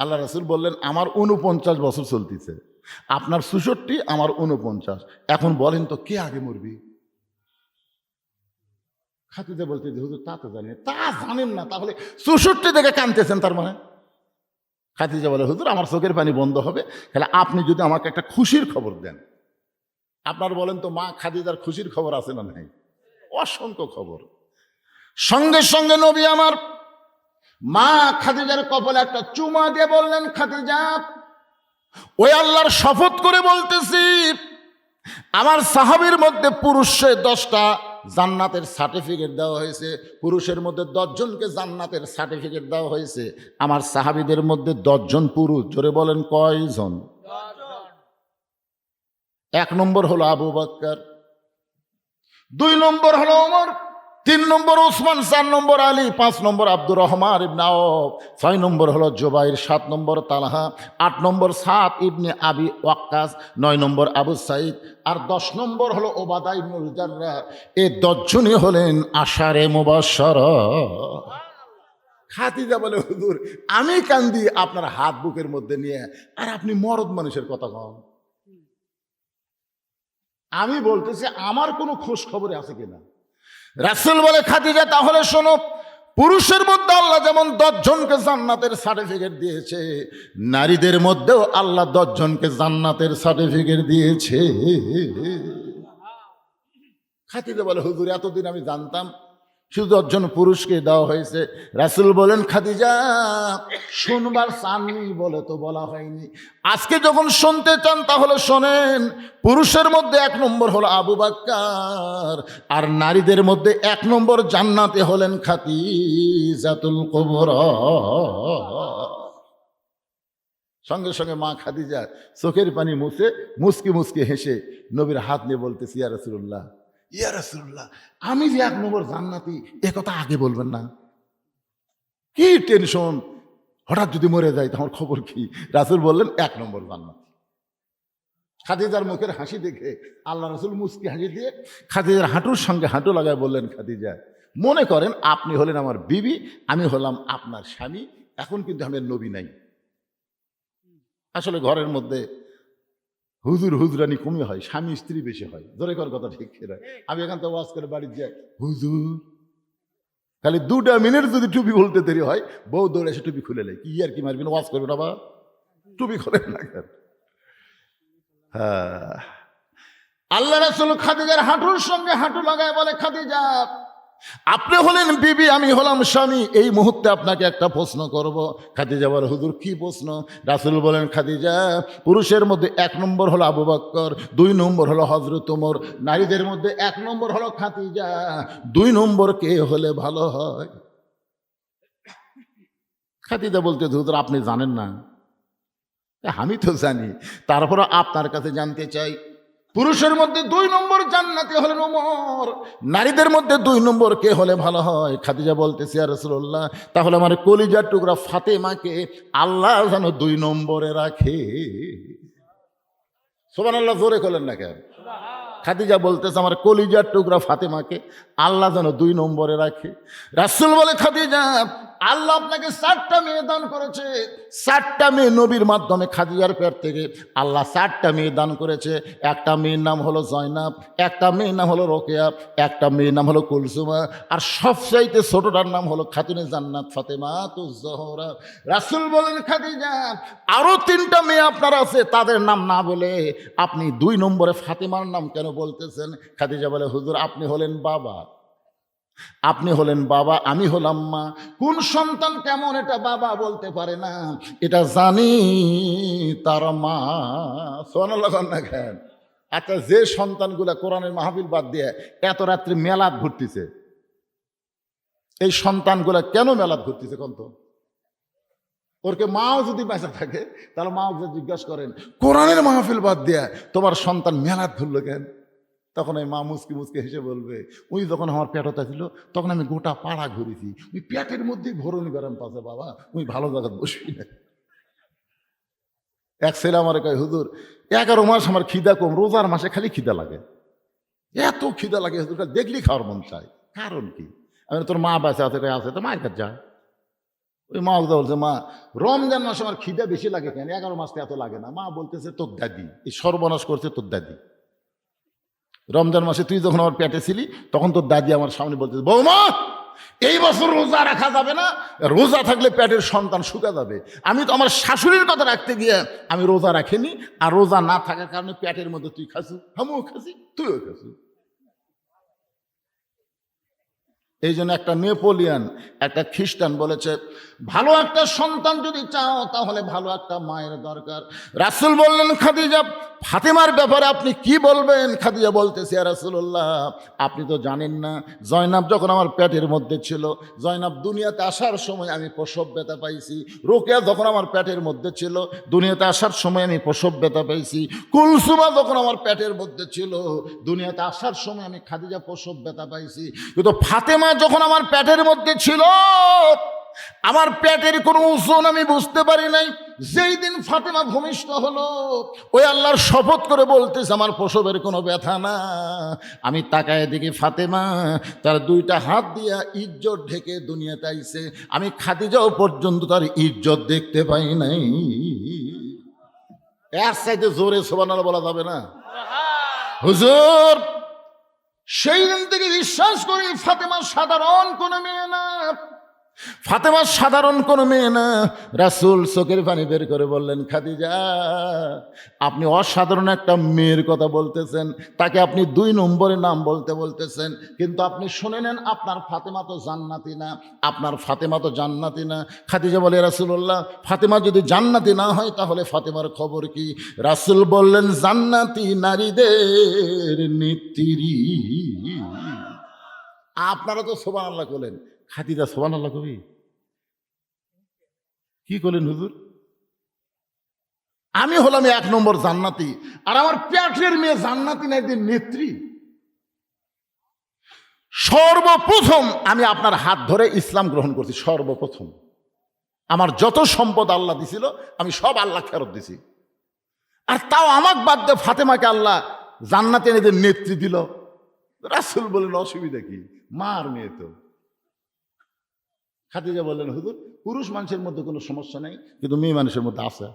আল্লাহ রাসূল বললেন, আমার 49 বছর চলতেছে, আপনার 64, আমার 49, এখন বলেন তো কে আগে মরবি? খাদিজা বলতে যে হুজুর তা তো জানি না। তা জানেন না, তাহলে 64 থেকে কাঁদতেছেন তার মানে? খাদিজা বলে হুজুর আমার চোখের পানি বন্ধ হবে তাহলে আপনি যদি আমাকে একটা খুশির খবর দেন। আপনার বলেন তো মা খাদিজার খুশির খবর আছে না নাই? অসংখ্য খবর। সঙ্গে সঙ্গে নবী আমার মা খাদিজার কপালে একটা চুমা দিয়ে বললেন, খাদিজা ওই আল্লাহর শপথ করে বলতেছি, আমার সাহাবীর মধ্যে পুরুষে 10টা জান্নাতের সার্টিফিকেট দেওয়া হয়েছে, পুরুষের মধ্যে 10 জনকে জান্নাতের সার্টিফিকেট দেওয়া হয়েছে। আমার সাহাবীদের মধ্যে 10 জন পুরুষ। জোরে বলেন কয়জন? 1 নম্বর হলো আবু বকর, 2 নম্বর হলো ওমর, 3 নম্বর ওসমান, 4 নম্বর আলী, 5 নম্বর আব্দুর রহমান ইবনে আওফ, 6 নম্বর হলো জুবাইর, 7 নম্বর তালহা, 8 নম্বর সাদ ইবনে আবি ওয়াক্কাস, 9 নম্বর আবু সাইদ, আর 10 নম্বর হলো ওবাদা ইবনুল জাররাহ। এই 10 জনই হলেন আশারে মুবাশশারা। খাদিজা বলে হুজুর আমি কান্দি আপনার হাত বুকের মধ্যে নিয়ে, আর আপনি মরদ মানুষের কথা কন। আমি বলতেছি আমার কোনো খোঁজ খবরে আছে কিনা। রাসূল বলে খাদিজা তাহলে শোনো, পুরুষের মধ্যে আল্লাহ যেমন 10 জনকে জান্নাতের সার্টিফিকেট দিয়েছে, নারীদের মধ্যেও আল্লাহ 10 জনকে জান্নাতের সার্টিফিকেট দিয়েছে। খাদিজা বলে হুজুর এতদিন আমি জানতাম শুধু 10 জন পুরুষকে দেওয়া হয়েছে। রাসূল বলেন খাদিজা শুনবার চাননি বলে তো বলা হয়নি, আজকে যখন শুনতে চান তাহলে শোনেন। পুরুষের মধ্যে 1 নম্বর হলো আবু বকর, আর নারীদের মধ্যে 1 নম্বর জান্নাতে হলেন খাদিজাতুল কুবরা। সঙ্গে সঙ্গে মা খাদিজা চোখের পানি মুছে মুচকি মুচকি হেসে নবীর হাত নিয়ে বলতেছি, ইয়া রাসূলুল্লাহ, ইয়া রাসূলুল্লাহ, আমি যে 1 নম্বর জান্নাতি এ কথা আগে বলবেন না। কি টেনশন, হঠাৎ যদি মরে যায় তোমার খবর কি? রাসূল বললেন 1 নম্বর জান্নাতি। খাদিজার মুখের হাসি দেখে আল্লাহ রাসূল মুচকি হাসি দিয়ে খাদিজার হাঁটুর সঙ্গে হাঁটু লাগায় বললেন, খাদিজা মনে করেন আপনি হলেন আমার বিবি, আমি হলাম আপনার স্বামী, এখন কিন্তু আমার নবী নাই। আসলে ঘরের মধ্যে হুজুর হুজরানি কমই হয়, স্বামী স্ত্রী বেশি হয়। ধরে কর কথা ঠিক কিনা? আমি এখান থেকে ওয়াজ করে বাড়ি যাই, হুজুর খালি 2টা মিনিট যদি টুপি খুলতে দেরি হয় বউ দৌড়ে এসে টুপি খুলে নেয়। কি আর কি মারবেন, ওয়াজ করবেন আবার টুপি খোলেন না কেন? হ্যাঁ, আল্লাহ রাসূল খাদিজার হাঁটুর সঙ্গে হাঁটু লাগায় বলে, খাদিজা আপনি হলেন বিবি, আমি হলাম স্বামী, এই মুহূর্তে আপনাকে একটা প্রশ্ন করব। খাদিজা বলে হুজুর কি প্রশ্ন? রাসূল বলেন, খাদিজা পুরুষের মধ্যে 1 নম্বর হলো আবু বকর, 2 নম্বর হলো হযরত ওমর, নারীদের মধ্যে 1 নম্বর হলো খাদিজা, 2 নম্বর কে হলে ভালো হয়? খাদিজা বলতে হুজুর আপনি জানেন না? আমি তো জানি, তারপর আপনার কাছে জানতে চাই। পুরুষের মধ্যে 2 নম্বর জান্নাতি হলেন ওমর, নারীদের মধ্যে 2 নম্বর কে হলে ভালো হয়? খাদিজা বলতেছে, ইয়া রাসূলুল্লাহ তাহলে আমার কলিজার টুকরা ফাতেমাকে আল্লাহ যেন 2 নম্বরে রাখে। সুবহানাল্লাহ, জোরে বলেন না কেন? খাদিজা বলতেছে আমার কলিজার টুকরা ফাতেমাকে আল্লাহ যেন 2 নম্বরে রাখে। রাসূল বলে, খাদিজা আল্লাহ আপনাকে 4টা মেয়ে দান করেছে, 4টা মেয়ে নবীর মাধ্যমে খাদিজার পেট থেকে আল্লাহ 4টা মেয়ে দান করেছে। একটা মেয়ের নাম হলো জয়নাব, একটা মেয়ের নাম হলো রোকেয়া, একটা মেয়ের নাম হলো কুলসুমা, আর সবচাইতে ছোটটার নাম হলো খাতুনে জান্নাত ফাতেমাতুজ জোহরা। রাসূল বলেন, খাদিজা আরো 3টা মেয়ে আপনার আছে, তাদের নাম না বলে আপনি 2 নম্বরে ফাতেমার নাম কেন বলতেছেন? খাদিজা বলে, হুজুর আপনি হলেন বাবা, আপনি হলেন বাবা, আমি হলাম মা। কোন সন্তান কেমন এটা বাবা বলতে পারে না, এটা জানি তার মা। সুবহানাল্লাহ না কেন? আচ্ছা, যে সন্তানগুলা কোরআনের মাহফিল বাদ দিয়ে এত রাত্রে মেলাদ ঘুরতেছে, এই সন্তানগুলা কেন মেলাদ ঘুরতেছে কোন তো? ওরকে মাও যদি বেঁচে থাকে তাহলে মাও জিজ্ঞাসা করেন, কোরআনের মাহফিল বাদ দিয়ে তোমার সন্তান মেলাদ ঘুরলো কেন? তখন ওই মা মুচকি মুচকি হেসে বলবে, ওই যখন আমার পেটটা ছিল তখন আমি গোটা পাড়া ঘুরেছি, ওই পেটের মধ্যেই ঘোরনি গরম পাশে বাবা, ওই ভালো জায়গা বসবি না। এক ছেলে আমার কয়, হুজুর 11 মাস আমার খিদা কম, রোজার মাসে খালি খিদা লাগে, এত খিদা লাগে হুজুরটা দেখলি খাওয়ার মন চায়, কারণ কি? আমি তোর মা বাচ্চা আছে, আছে তো মায়ের কাছে যা। ওই মা বলছে, মা রমজান মাসে আমার খিদা বেশি লাগে কেন? 11 মাসে এত লাগে না। মা বলতেছে তোর দাদি এই সর্বনাশ করছে, তোর দাদি রমজান মাসে তুই যখন আমার পেটে ছিলি তখন তোর দাদি আমার সামনে বলতে, বৌমা এই বছর রোজা রাখা যাবে না, রোজা থাকলে পেটের সন্তান শুকা যাবে। আমি তো আমার শাশুড়ির কথা রাখতে গিয়ে আমি রোজা রাখিনি, আর রোজা না থাকার কারণে পেটের মধ্যে তুই খাসু, আমিও খাসি, তুইও খাসু। এই জন্য একটা নেপোলিয়ান, একটা খ্রিস্টান বলেছে, ভালো একটা সন্তান যদি চাও তাহলে ভালো একটা মায়ের দরকার। রাসূল বললেন, খাদিজা ফাতেমার ব্যাপারে আপনি কি বলবেন? খাদিজা বলতেছে, ইয়া রাসূলুল্লাহ, আপনি তো জানেন না, জয়নাব যখন আমার পেটের মধ্যে ছিল, জয়নাব দুনিয়াতে আসার সময় আমি প্রসব ব্যথা পাইছি। রোকেয়া যখন আমার পেটের মধ্যে ছিল, দুনিয়াতে আসার সময় আমি প্রসব ব্যথা পাইছি। কুলসুমা যখন আমার পেটের মধ্যে ছিল, দুনিয়াতে আসার সময় আমি খাদিজা প্রসব ব্যথা পাইছি। কিন্তু ফাতেমা যখন আমার পেটের মধ্যে ছিল, আমার পেটের কোনো ওজন আমি বুঝতে পারি নাই। যেই দিন ফাতেমা ভূমিষ্ঠ হলো, ওই আল্লাহর শপথ করে বলতেছে, আমার প্রসবের কোনো ব্যথা না। আমি তাকায় দেখি ফাতেমা তার দুইটা হাত দিয়া ইজ্জত ঢেকে দুনিয়াতে আইছে। আমি খাদিজাও পর্যন্ত তার ইজ্জত দেখতে পাই নাই। এর চাইতে জোরে সুবহানাল্লাহ বলা যাবে না? হুজুর, সেই দিন থেকে বিশ্বাস করি ফাতেমা সাধারণ কোনো মেয়ে না, ফাতেমা সাধারণ কোনো মেয়ে না। রাসূল চোখের পানি বের করে বললেন, খাদিজা আপনি অসাধারণ একটা মেয়ের কথা বলতেছেন, তাকে আপনি 2 নম্বরে নাম বলতেছেন, কিন্তু আপনি শুনে নেন, আপনার ফাতেমা তো জান্নাতি না, আপনার ফাতেমা তো জান্নাতি না। খাদিজা বলে, রাসূলুল্লাহ ফাতেমা যদি জান্নাতি না হয় তাহলে ফাতেমার খবর কি? রাসূল বললেন, জান্নাতি নারীদের নেত্রী। আপনারা তো সুবহানাল্লাহ বলেন, খাদিজা সুবহানাল্লাহ কবি কি করলেন হুজুর? আমি হলাম 1 নম্বর জান্নাতি, আর আমার পেটের মেয়ে জান্নাতি নারীদের নেত্রী। সর্বপ্রথম আমি আপনার হাত ধরে ইসলাম গ্রহণ করছি, সর্বপ্রথম। আমার যত সম্পদ আল্লাহ দিছিল আমি সব আল্লাহ ফেরত দিছি, আর তাও আমাকে বাদ দিয়ে ফাতেমাকে আল্লাহ জান্নাতি নারীদের নেত্রী দিল। রাসূল বললেন, অসুবিধা কি, মার মেয়ে তো। খাদিজা বললেন, হুজুর পুরুষ মানুষের মধ্যে কোনো সমস্যা নেই, কিন্তু মেয়ে মানুষের মধ্যে আছে।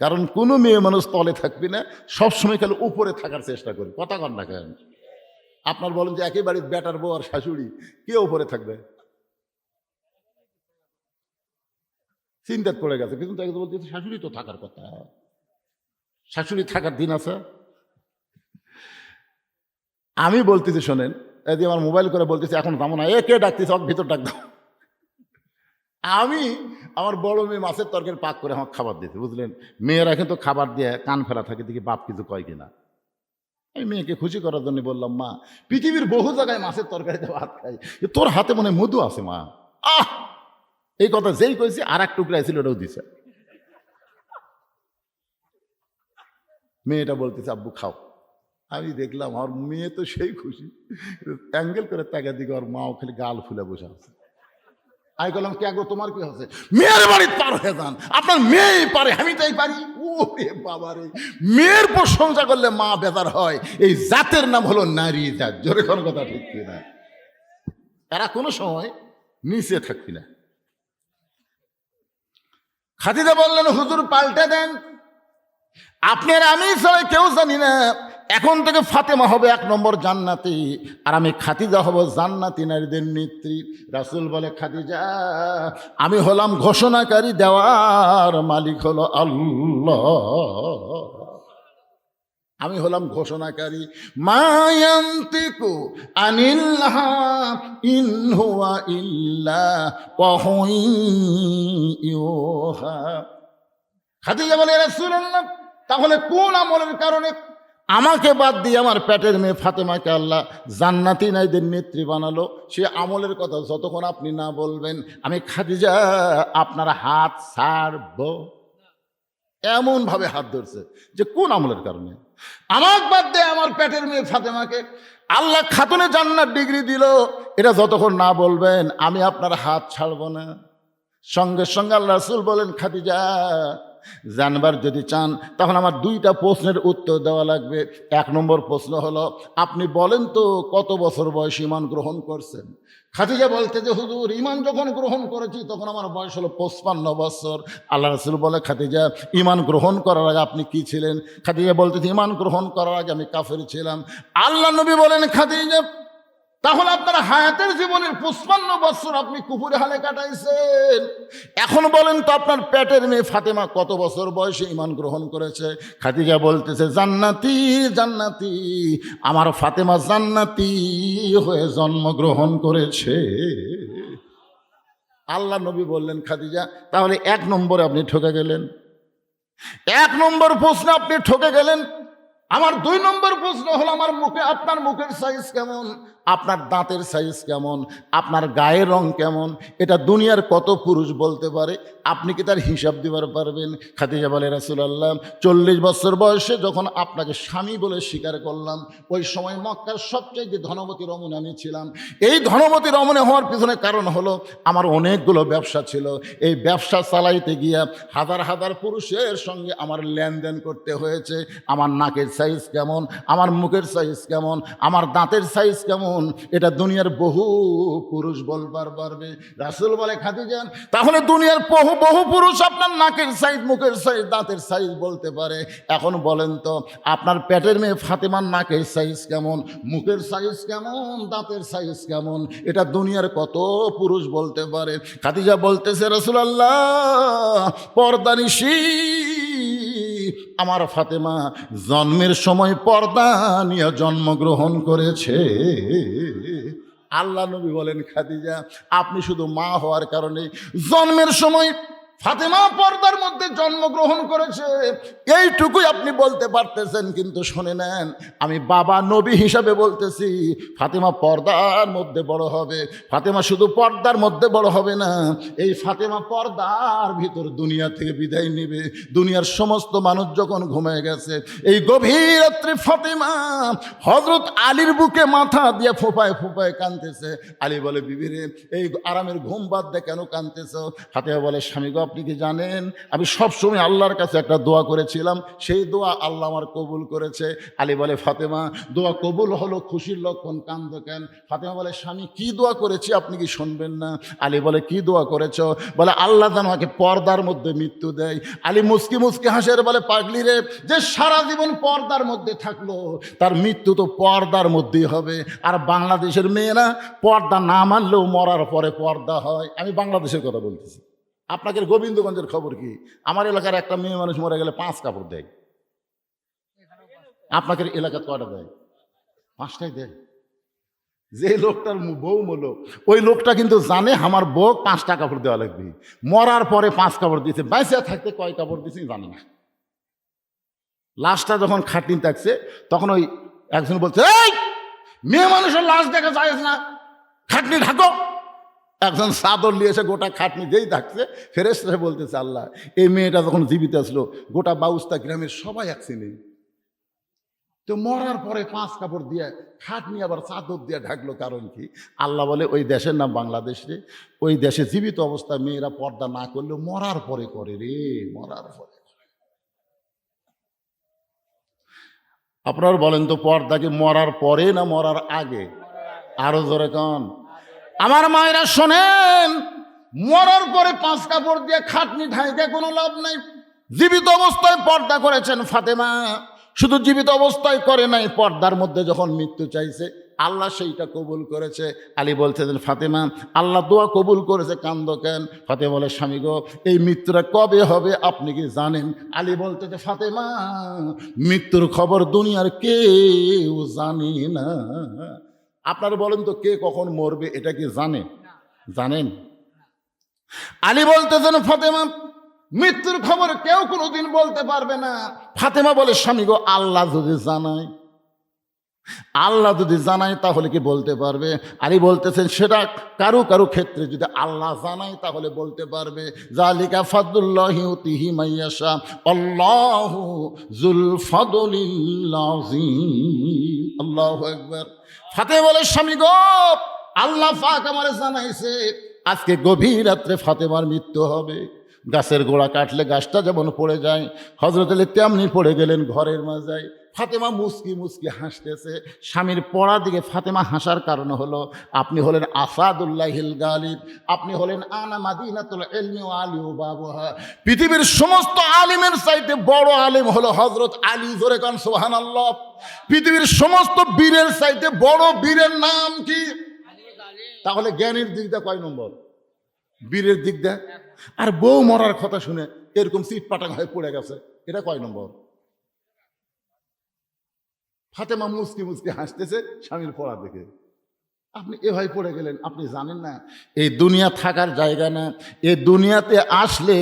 কারণ কোনো মেয়ে মানুষ তলে থাকবি না, সবসময় খালি উপরে থাকার চেষ্টা করি। কথা কন না কেন? আপনার বলেন যে একই বাড়ির বেটার বউ আর শাশুড়ি, কে উপরে থাকবে? চিন্তা পড়ে গেছে, কিন্তু তাকে বলতে শাশুড়ি তো থাকার কথা, শাশুড়ি থাকার দিন আছে। আমি বলতেছি শোনেন, এই আমার মোবাইল করে বলতেছি, এখন যাবো না, কে ডাকতেছে, ভিতর ডাক দাও। আমি আমার বড় মেয়ে মাছের তরকারি পাক করে আমার খাবার দিতে, বুঝলেন? মেয়েরা কিন্তু খাবার দিয়ে কান ফেলা থাকে, দেখি বাপ কিছু কয় কিনা। আমি মেয়েকে খুশি করার জন্য বললাম, মা পৃথিবীর বহু জায়গায় মাছের তরকারিতে ভাত খাই, তোর হাতে মনে মধু আছে মা। এই কথা যেই কইছি আর এক টুকরা ছিল, ওটাও দিছে। মেয়েটা বলতেছে, আব্বু খাও। আমি দেখলাম আমার মেয়ে তো সেই খুশি, অ্যাঙ্গেল করে তাকা দিকে ওর মাও খালি গাল ফুলে বসে আছে। আমি বললাম, কে গো তোমার কি হচ্ছে? মেয়ের বাড়ি পার হয়ে যান, আপনার মেয়ে পারে, আমি তাই পারি। ও রে বাবা রে, মেয়ের প্রশংসা করলে মা বেজার হয়। এই জাতের নাম হলো নারী জাত। জোরে কোন কথা ঠিক কিনা? এরা কোনো সময় নিচে থাকবি না। খাদিজা বললেন, হুজুর পাল্টে দেন, আপনি আর আমি সবাই কেউ জানি না, এখন থেকে ফাতেমা হবে 1 নম্বর জান্নাতি, আর আমি খাদিজা হব জান্নাতি নারীদের নেত্রী। রাসূল বলে, খাদিজা আমি হলাম ঘোষণাকারী, দেওয়ার মালিক হলো আল্লাহ। আমি হলাম ঘোষণাকারী। মায়ান্তিকু আনিল হাক ইন হুয়া ইল্লা ওয়াহয়ুহা। খাদিজা বলে, রাসূলুল্লাহ তাহলে কোন আমলের কারণে আমাকে বাদ দিয়ে আমার পেটের মেয়ে ফাতেমাকে আল্লাহ জান্নাতি নারীদের নেত্রী বানালো? সে আমলের কথা যতক্ষণ আপনি না বলবেন আমি খাদিজা আপনার হাত ছাড়ব। এমন ভাবে হাত ধরছে যে কোন আমলের কারণে আমাকে বাদ দিয়ে আমার পেটের মেয়ে ফাতেমাকে আল্লাহ খাতুনে জান্নাত ডিগ্রি দিল, এটা যতক্ষণ না বলবেন আমি আপনার হাত ছাড়ব না। সঙ্গে সঙ্গে আল্লাহ রাসূল বলেন, খাদিজা জানবার যদি চান তখন আমার দুইটা প্রশ্নের উত্তর দেওয়া লাগবে। 1 নম্বর প্রশ্ন হলো, আপনি বলেন তো কত বছর বয়সে ঈমান গ্রহণ করছেন? খাদিজা বলতে যে হুজুর ঈমান যখন গ্রহণ করেছি তখন আমার বয়স হলো 55 বছর। আল্লাহ রাসূল বলে, খাদিজা ঈমান গ্রহণ করার আগে আপনি কি ছিলেন? খাদিজা বলতে ঈমান গ্রহণ করার আগে আমি কাফের ছিলাম। আল্লাহ নবী বলেন, খাদিজা তাহলে আপনার হায়াতের জীবনের 55 বছর আপনি কুফুরে হালে কাটাইছেন। এখন বলেন তো আপনার পেটের মেয়ে ফাতেমা কত বছর বয়সে ঈমান গ্রহণ করেছে? খাদিজা বলতেছে, জান্নাতি জান্নাতি, আমার ফাতেমা জান্নাতি হয়ে জন্মগ্রহণ করেছে। আল্লাহ নবী বললেন, খাদিজা তাহলে 1 নম্বরে আপনি ঠকে গেলেন। 1 নম্বর প্রশ্ন আপনি ঠকে গেলেন। আমার 2 নম্বর প্রশ্ন হলো, আমার মুখে আপনার মুখের সাইজ কেমন, আপনার দাঁতের সাইজ কেমন, আপনার গায়ের রং কেমন, এটা দুনিয়ার কত পুরুষ বলতে পারে? আপনি কি তার হিসাব দিবার পারবেন? খাদিজা বলে, রাসূলুল্লাহ 40 বছর বয়সে যখন আপনাকে স্বামী বলে স্বীকার করলাম, ওই সময় মক্কার সবচেয়ে ধনবতী রমণী আমি ছিলাম। এই ধনবতী রমণী হওয়ার পিছনে কারণ হলো আমার অনেকগুলো ব্যবসা ছিল। এই ব্যবসা চালাইতে গিয়া হাজার হাজার পুরুষের সঙ্গে আমার লেনদেন করতে হয়েছে। আমার নাকের সাইজ কেমন, আমার মুখের সাইজ কেমন, আমার দাঁতের সাইজ কেমন, এটা দুনিয়ার বহু পুরুষ বলবার পারবে। রাসূল বলে, খাদিজা তাহলে দুনিয়ার বহু বহু পুরুষ আপনার নাকের সাইজ, মুখের সাইজ, দাঁতের সাইজ বলতে পারে। এখন বলেন তো আপনার পেটের মেয়ে ফাতেমার নাকের সাইজ কেমন, মুখের সাইজ কেমন, দাঁতের সাইজ কেমন, এটা দুনিয়ার কত পুরুষ বলতে পারে? খাদিজা বলতেছে, রাসূলুল্লাহ পর্দানিশী আমার ফাতেমা জন্মের সময় পর্দা নিয়ে জন্মগ্রহণ করেছে। আল্লাহ নবী বলেন, খাদিজা আপনি শুধু মা হওয়ার কারণে জন্মের সময় ফাতেমা পর্দার মধ্যে জন্মগ্রহণ করেছে এইটুকুই আপনি বলতে পারতেছেন, কিন্তু শুনে নেন আমি বাবা নবী হিসাবে বলতেছি, ফাতেমা পর্দার মধ্যে বড় হবে। ফাতেমা শুধু পর্দার মধ্যে বড় হবে না, এই ফাতেমা পর্দার ভিতর দুনিয়া থেকে বিদায় নেবে। দুনিয়ার সমস্ত মানুষ যখন ঘুমিয়ে গেছে, এই গভীর রাত্রে ফাতেমা হযরত আলীর বুকে মাথা দিয়ে ফোঁপায় ফোঁপায় কাঁদতেছে। আলী বলে, বিবিরে এই আরামের ঘুম বাদ দিয়ে কেন কাঁদতেছ? ফাতেমা বলে, স্বামী গো আপনি কি জানেন আমি সবসময় আল্লাহর কাছে একটা দোয়া করেছিলাম, সেই দোয়া আল্লাহ আমার কবুল করেছে। আলী বলে, ফাতেমা দোয়া কবুল হলো খুশির লক্ষণ, কান্দো কেন? ফাতেমা বলে, স্বামী কি দোয়া করেছি আপনি কি শুনবেন না? আলী বলে, কি দোয়া করেছ? বলে, আল্লাহ যেন আমাকে পর্দার মধ্যে মৃত্যু দেয়। আলী মুস্কি মুস্কি হাসের বলে, পাগলি রে, যে সারা জীবন পর্দার মধ্যে থাকলো তার মৃত্যু তো পর্দার মধ্যেই হবে। আর বাংলাদেশের মেয়েরা পর্দা না মানলেও মরার পরে পর্দা হয়। আমি বাংলাদেশের কথা বলতেছি। আপনাদের গোবিন্দগঞ্জের খবর কি? আমার এলাকার একটা মেয়ে মানুষ মরে গেলে 5 কাপড় দেয়। আপনাদের এলাকার কয়টা দেয়? 5টাই দেয়। যে লোকটার বউ মলো ওই লোকটা কিন্তু জানে আমার বউ 5টা কাপড় দেওয়া লাগবে। মরার পরে 5 কাপড় দিয়েছে, বাইসে থাকতে কয় কাপড় দিয়েছে জানে না। লাশটা যখন খাটনি থাকছে তখন ওই একজন বলছে, এই মেয়ে মানুষের লাশ দেখা যায় না, খাটনি ঢাকো। একজন চাদর নিয়ে এসে গোটা খাটনি যেই থাকছে, ফেরেশতারা বলতেছে, আল্লাহ এই মেয়েটা যখন জীবিত আসলো গোটা বাউস্তা গ্রামের সবাই একসিনে, তো মরার পরে 5 কাপড় দিয়ে খাটনি আবার চাদর দিয়ে ঢাকলো, কারণ কি? আল্লাহ বলে, ওই দেশের নাম বাংলাদেশ রে, ওই দেশে জীবিত অবস্থায় মেয়েরা পর্দা না করলেও মরার পরে করে রে, মরার পরে। আপনারা বলেন তো পর্দা কি মরার পরে না মরার আগে? আরো জোরে কন। আমার মায়েরা শোনেন, মরার পরে 5 কাপড় দিয়ে খাটনি ঢাইতে কোনো লাভ নাই। জীবিত অবস্থায় পর্দা করেছেন ফাতেমা, শুধু জীবিত অবস্থায় করে নাই, পর্দার মধ্যে যখন মৃত্যু চাইছে আল্লাহ সেইটা কবুল করেছে। আলী বলতেছেন, ফাতেমা আল্লাহ দোয়া কবুল করেছে, কান্দো কেন? ফাতেমা বলে, স্বামী গো এই মৃত্যুটা কবে হবে আপনি কি জানেন? আলী বলতেছে, ফাতেমা মৃত্যুর খবর দুনিয়ার কেউ জানি না। আপনারা বলেন তো কে কখন মরবে এটা কি জানে? জানেন? আলী বলতেছেন, ফাতেমা মৃত্যুর খবর কেউ কোনোদিন বলতে পারবে না। ফাতেমা বলে, স্বামী গো আল্লাহ যদি জানায়, আল্লাহ যদি জানায় তাহলে কি বলতে পারবে? আলী বলতেছেন, সেটা কারো কারো ক্ষেত্রে যদি আল্লাহ জানায় তাহলে বলতে পারবে। জালিকা ফাদলুল্লাহি ইউতিহি মাইয়াশা আল্লাহু যুল ফাদলিল আযীম। আল্লাহু আকবার। ফাতেমা বলে, স্বামী গো আল্লাহ পাক আমারে জানাইছে আজকে গভীর রাত্রে ফাতেমার মৃত্যু হবে। গাছের গোড়া কাটলে গাছটা যেমন পড়ে যায়, হযরত আলী তেমনি পড়ে গেলেন ঘরের মাঝায়। ফাতেমা মুস্কি মুস্কি হাসতেছে। স্বামীর পড়া দিকে ফাতেমা হাসার কারণ হলো, আপনি হলেন আসাদুল্লাহিল গালিব, আপনি হলেন আনা মাদিনাতুল ইলমি ওয়া আলী বাবুহা। পৃথিবীর সমস্ত আলিমের চাইতে বড় আলিম হলো হযরত আলী। জোরে কান সুবহানাল্লাহ। পৃথিবীর সমস্ত বীরের চাইতে বড় বীরের নাম কি? তাহলে জ্ঞানের দিক দিয়ে কয় নম্বর? বীরের দিক দিয়ে। আর বউ মরার কথা শুনে এরকম সিট পাটাং হয়ে পড়ে গেছে, এটা কয় নম্বর? ফাতেমা মুস্কি মুস্কি হাসতেছে স্বামীর পড়া দেখে। আপনি এভাবে পড়ে গেলেন, আপনি জানেন না এই দুনিয়া থাকার জায়গা না, এই দুনিয়াতে আসলে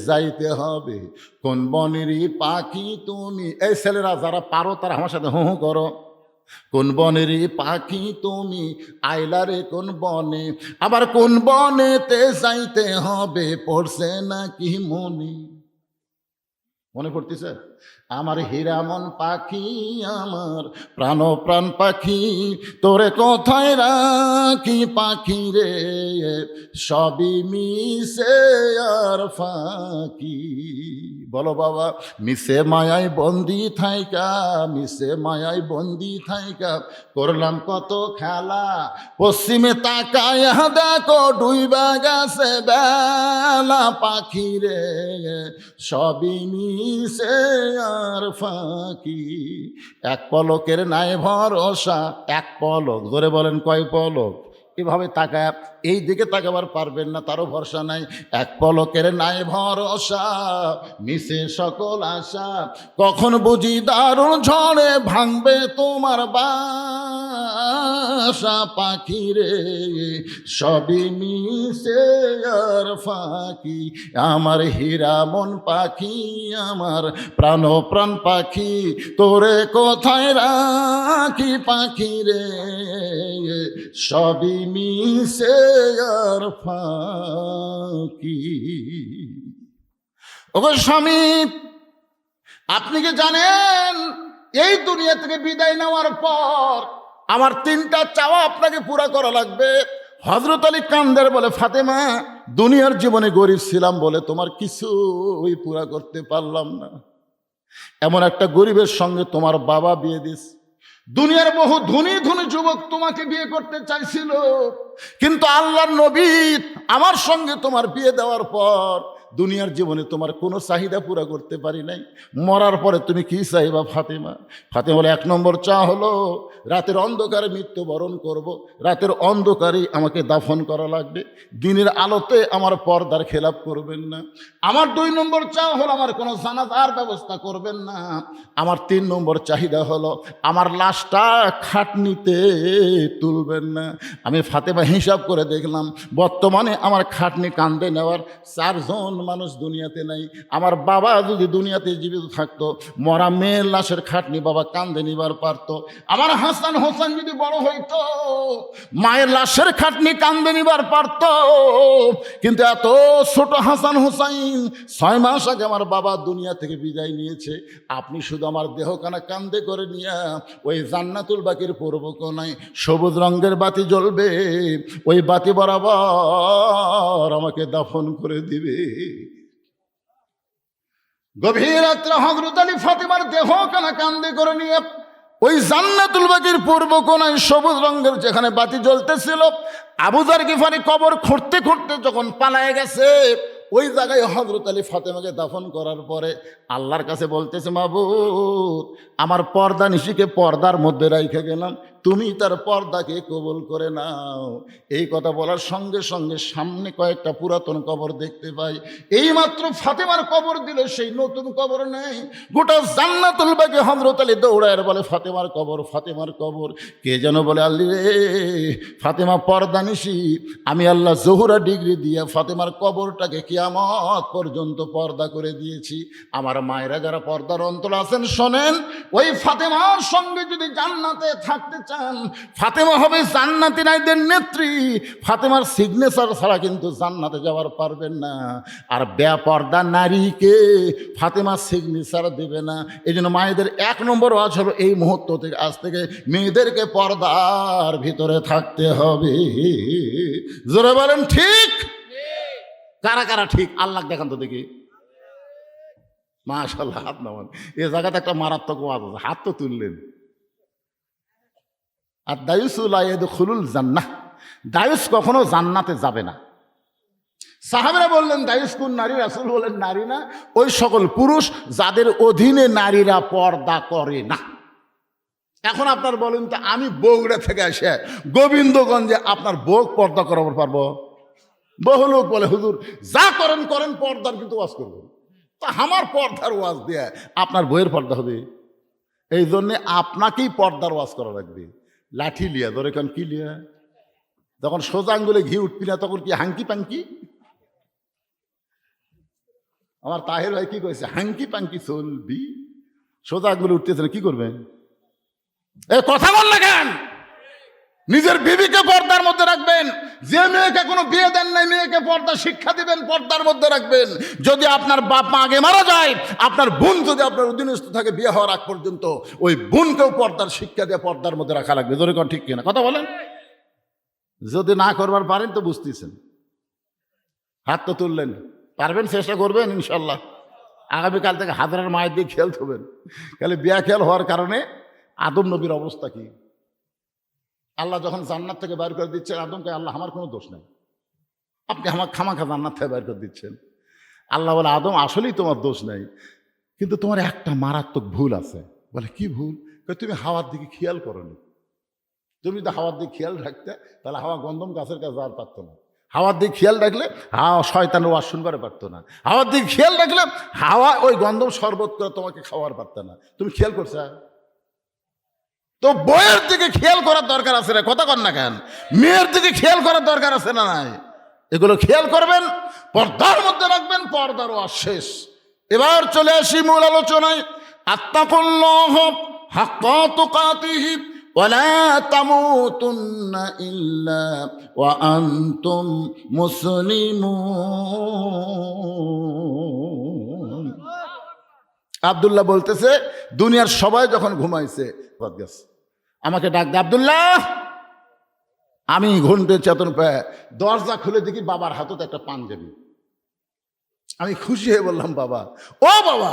যাইতে হবে। কোন বনেরই পাখি তুমি, এই ছেলেরা যারা পারো তারা আমার সাথে হু হু করো। কোন বনেরই পাখি তুমি, আইলারে কোন বনে, আবার কোন বনেতে যাইতে হবে, পড়ছে নাকি মনে? মনে পড়তেছে? আমার হীরামন পাখি, আমার প্রাণ প্রাণ পাখি, তোরে কোথায় রাখি পাখি রে, সবই মিশে আর ফাঁকি। বলো বাবা, মিশে মায়ায় বন্দি থাইকা, মিশে মায়ায় বন্দি থাইকা করলাম কত খেলা, পশ্চিমে তাকায় দেখো ডুইবা গেছে বেলা, পাখি রে সবই মিশে আর ফাঁকি। এক পলকের নাই ভরসা, এক পলক, ধরে বলেন কয় পলক? এভাবে তাকায়, এই দিকে তাকাবার পারবেন না, তারও ভরসা নাই। এক পলকের নাই ভরসা, মিশে সকল আশা, কখন বুঝি দারুণ ঝড়ে ভাঙবে তোমার বাসা, পাখি রে সবই মিশে আর ফাঁকি। আমার হীরামন পাখি, আমার প্রাণ প্রাণ পাখি, তোরে কোথায় রাখি পাখি রে, সবই মিশে আর ফাঁকি। ওগো স্বামী, আপনি কি জানেন এই দুনিয়া থেকে বিদায় নেওয়ার পর আমার 3টা চাওয়া আপনাকে পুরা করা লাগবে? হযরত আলী কান্দের বলে, ফাতেমা দুনিয়ার জীবনে গরিব ছিলাম বলে তোমার কিছুই পুরা করতে পারলাম না। এমন একটা গরিবের সঙ্গে তোমার বাবা বিয়ে দিস। দুনিয়ার বহু ধনী ধনী যুবক তোমাকে বিয়ে করতে চাইছিল, কিন্তু আল্লাহর নবী আমার সঙ্গে তোমার বিয়ে দেওয়ার পর দুনিয়ার জীবনে তোমার কোনো চাহিদা পুরা করতে পারি নাই। মরার পরে তুমি কি চাইবা ফাতেমা? ফাতেমা বলে, 1 নম্বর চা হলো রাতের অন্ধকারে মৃত্যুবরণ করব, রাতের অন্ধকারেই আমাকে দাফন করা লাগবে, দিনের আলোতে আমার পর্দার খেলাপ করবেন না। আমার 2 নম্বর চা হলো আমার কোনো জানাজার ব্যবস্থা করবেন না। আমার 3 নম্বর চাহিদা হলো আমার লাশটা খাটনিতে তুলবেন না। আমি ফাতেমা হিসাব করে দেখলাম বর্তমানে আমার খাটনি কান্দে নেওয়ার 4 জন মানুষ দুনিয়াতে নাই। আমার বাবা যদি দুনিয়াতে জীবিত থাকতো, মরা মেয়ের লাশের খাটনি বাবা কান্দে নিবার পারত। আমার হাসান হোসেন যদি বড় হইতো, মায়ের লাশের খাটনি কান্দে নিবার পারত। কিন্তু এত ছোট হাসান হোসাইন, 6 মাস আগে আমার বাবা দুনিয়া থেকে বিদায় নিয়েছে। আপনি শুধু আমার দেহখানা কান্দে করে নিয়ে ওই জান্নাতুল বাকির পূর্ব কোণায় সবুজ রঙের বাতি জ্বলবে, ওই বাতি বরাবর আমাকে দাফন করে দিবে। গভীর রাত্রে হযরত আলী ফাতেমার দেহখানা কান্দে করে নিয়ে ওই জান্নাতুল বাকির পূর্ব কোণায় সবুজ রঙের যেখানে বাতি জ্বলতেছিল, আবু যার গিফারি কবর খুঁড়তে খুঁড়তে যখন পালায়ে গেছে, ওই জায়গায় হযরত আলী ফাতেমাকে দাফন করার পরে আল্লাহর কাছে বলতেছে, মাবুদ আমার পর্দা নিশিকে পর্দার মধ্যে রাইখে গেলাম, তুমি তার পর্দাকে কবুল করে নাও। এই কথা বলার সঙ্গে সঙ্গে সামনে কয়েকটা পুরাতন কবর দেখতে পাই। এইমাত্র ফাতেমার কবর দিল, সেই নতুন কবর নেই। গোটা জান্নাতুল বাকি হযরত আলী দৌড়ায় বলে, ফাতেমার কবর, ফাতেমার কবর। কে যেন বলে, আল্লি রে ফাতেমা পর্দা নিশি, আমি আল্লাহ জোহরা ডিগ্রি দিয়ে ফাতেমার কবরটাকে কিয়ামত পর্যন্ত পর্দা করে দিয়েছি। আমার মায়েরা যারা পর্দার অন্তর আছেন শোনেন, ওই ফাতেমার সঙ্গে যদি জান্নাতে থাকতে চান, ফাতেমা হবে জান্নাতি নারীদের নেত্রী। ফাতেমার সিগনেচার ছাড়া কিন্তু জান্নাতে যাওয়ার পারবেন না। আর বেপর্দা নারীকে ফাতেমার সিগনেচার দেবে না। এই জন্য মায়েদের 1 নম্বর ওয়াজ হলো এই মুহূর্ত থেকে, আজ থেকে মেয়েদেরকে পর্দার ভিতরে থাকতে হবে। জোরে বলেন ঠিক। কারা কারা ঠিক আল্লাহ দেখান তো দেখি। মাশাআল্লাহ, হাত নামান। এ জায়গাতে একটা মারাত্মক ওয়াজ আছে, হাত তো তুললেন। আর দায়ুসু লা ইয়াদখুলুল জান্নাহ, দায়ুস কখনো জান্নাতে যাবে না। সাহাবীরা বললেন দায়ুস কোন নারী? রাসূল বলেন নারী না, ওই সকল পুরুষ যাদের অধীনে নারীরা পর্দা করে না। এখন আপনার বলেন তো, আমি বগুড়া থেকে আসে গোবিন্দগঞ্জে আপনার বউ পর্দা করাবার পারবো? বহু লোক বলে হুজুর যা করেন করেন, পর্দার কিন্তু ওয়াজ করবেন। তা আমার পর্দার ওয়াজ দিয়ে আপনার বইয়ের পর্দা হবে? এই জন্যে আপনাকেই পর্দার ওয়াজ করা লাগবে। লাঠি লিয়া ধরে কেন কি লিয়া? যখন সোজা আঙ্গুলে ঘি উঠবি না তখন কি হাঙ্কি পাঙ্কি? আমার তাহের ভাই কি কইছে, হাঙ্কি পাঙ্কি চলবি, সোজা আঙ্গুলে উঠতেছে না, কি করবেন? এ কথা বল না কেন? নিজের বিবিকে পর্দার মধ্যে রাখবেন। যে মেয়েকে কোনো বিয়ে দেন নাই, মেয়েকে পর্দা শিক্ষা দিবেন, পর্দার মধ্যে রাখবেন। যদি আপনার বাপ মা আগে মারা যায়, আপনার বোন যদি আপনার অধীনস্থ থাকে বিয়ে হওয়ার আগ পর্যন্ত, ওই বোনকেও পর্দার শিক্ষা দিয়ে পর্দার মধ্যে রাখা লাগবে। জোরে কোন ঠিক কিনা? কথা বলেন। যদি না করবার পারেন তো বুঝতেছেন, হাত তো তুললেন, পারবেন, চেষ্টা করবেন ইনশাল্লাহ। আগামীকাল থেকে হাজারের মায়ের দিয়ে খেয়াল করবেন। তাহলে বিয়া খেয়াল হওয়ার কারণে আদম নবীর অবস্থা কি? আল্লাহ যখন জান্নাত থেকে বাইর করে দিচ্ছেন আদমকে, আল্লাহ আমার কোনো দোষ নাই, আপনি আমার খামাখা জান্নাত থেকে বাইর করে দিচ্ছেন। আল্লাহ বলে আদম আসলেই তোমার দোষ নাই, কিন্তু তোমার একটা মারাত্মক ভুল আছে। বলে কি ভুল? তুমি হাওয়ার দিকে খেয়াল করোনি। তুমি যদি হাওয়ার দিকে খেয়াল রাখতে তাহলে হাওয়া গন্ধম গাছের কাছে যাওয়ার পারতো না। হাওয়ার দিকে খেয়াল রাখলে হাওয়া শয়তানের ওয়াজ শুনবার পারতো না। হাওয়ার দিকে খেয়াল রাখলে হাওয়া ওই গন্ধম শরবত করে তোমাকে খাওয়ার পারতো না। তুমি খেয়াল করছো? তো বইয়ের দিকে খেয়াল করার দরকার আছে না? কথা কন না কেন? মেয়ের দিকে খেয়াল করার দরকার আছে না নাই? এগুলো খেয়াল করবেন, পর্দার মধ্যে রাখবেন, পর্দার ওয়াজ শেষ। এবার চলে আসি মূল আলোচনায়। আত্তাকুল্লাহ হাক্কা তুকাতিহি ওয়া লা তামুতুন্না ইল্লা ওয়া আনতুম মুসলিমুন। আব্দুল্লাহ বলতেছে দুনিয়ার সবাই যখন ঘুমাইছে, আমাকে ডাক দে আব্দুল্লাহ। আমি ঘুমতে চেতন পেয়ে দরজা খুলে দেখি বাবার হাততে একটা পাঞ্জাবি। আমি খুশি হয়ে বললাম, বাবা, ও বাবা,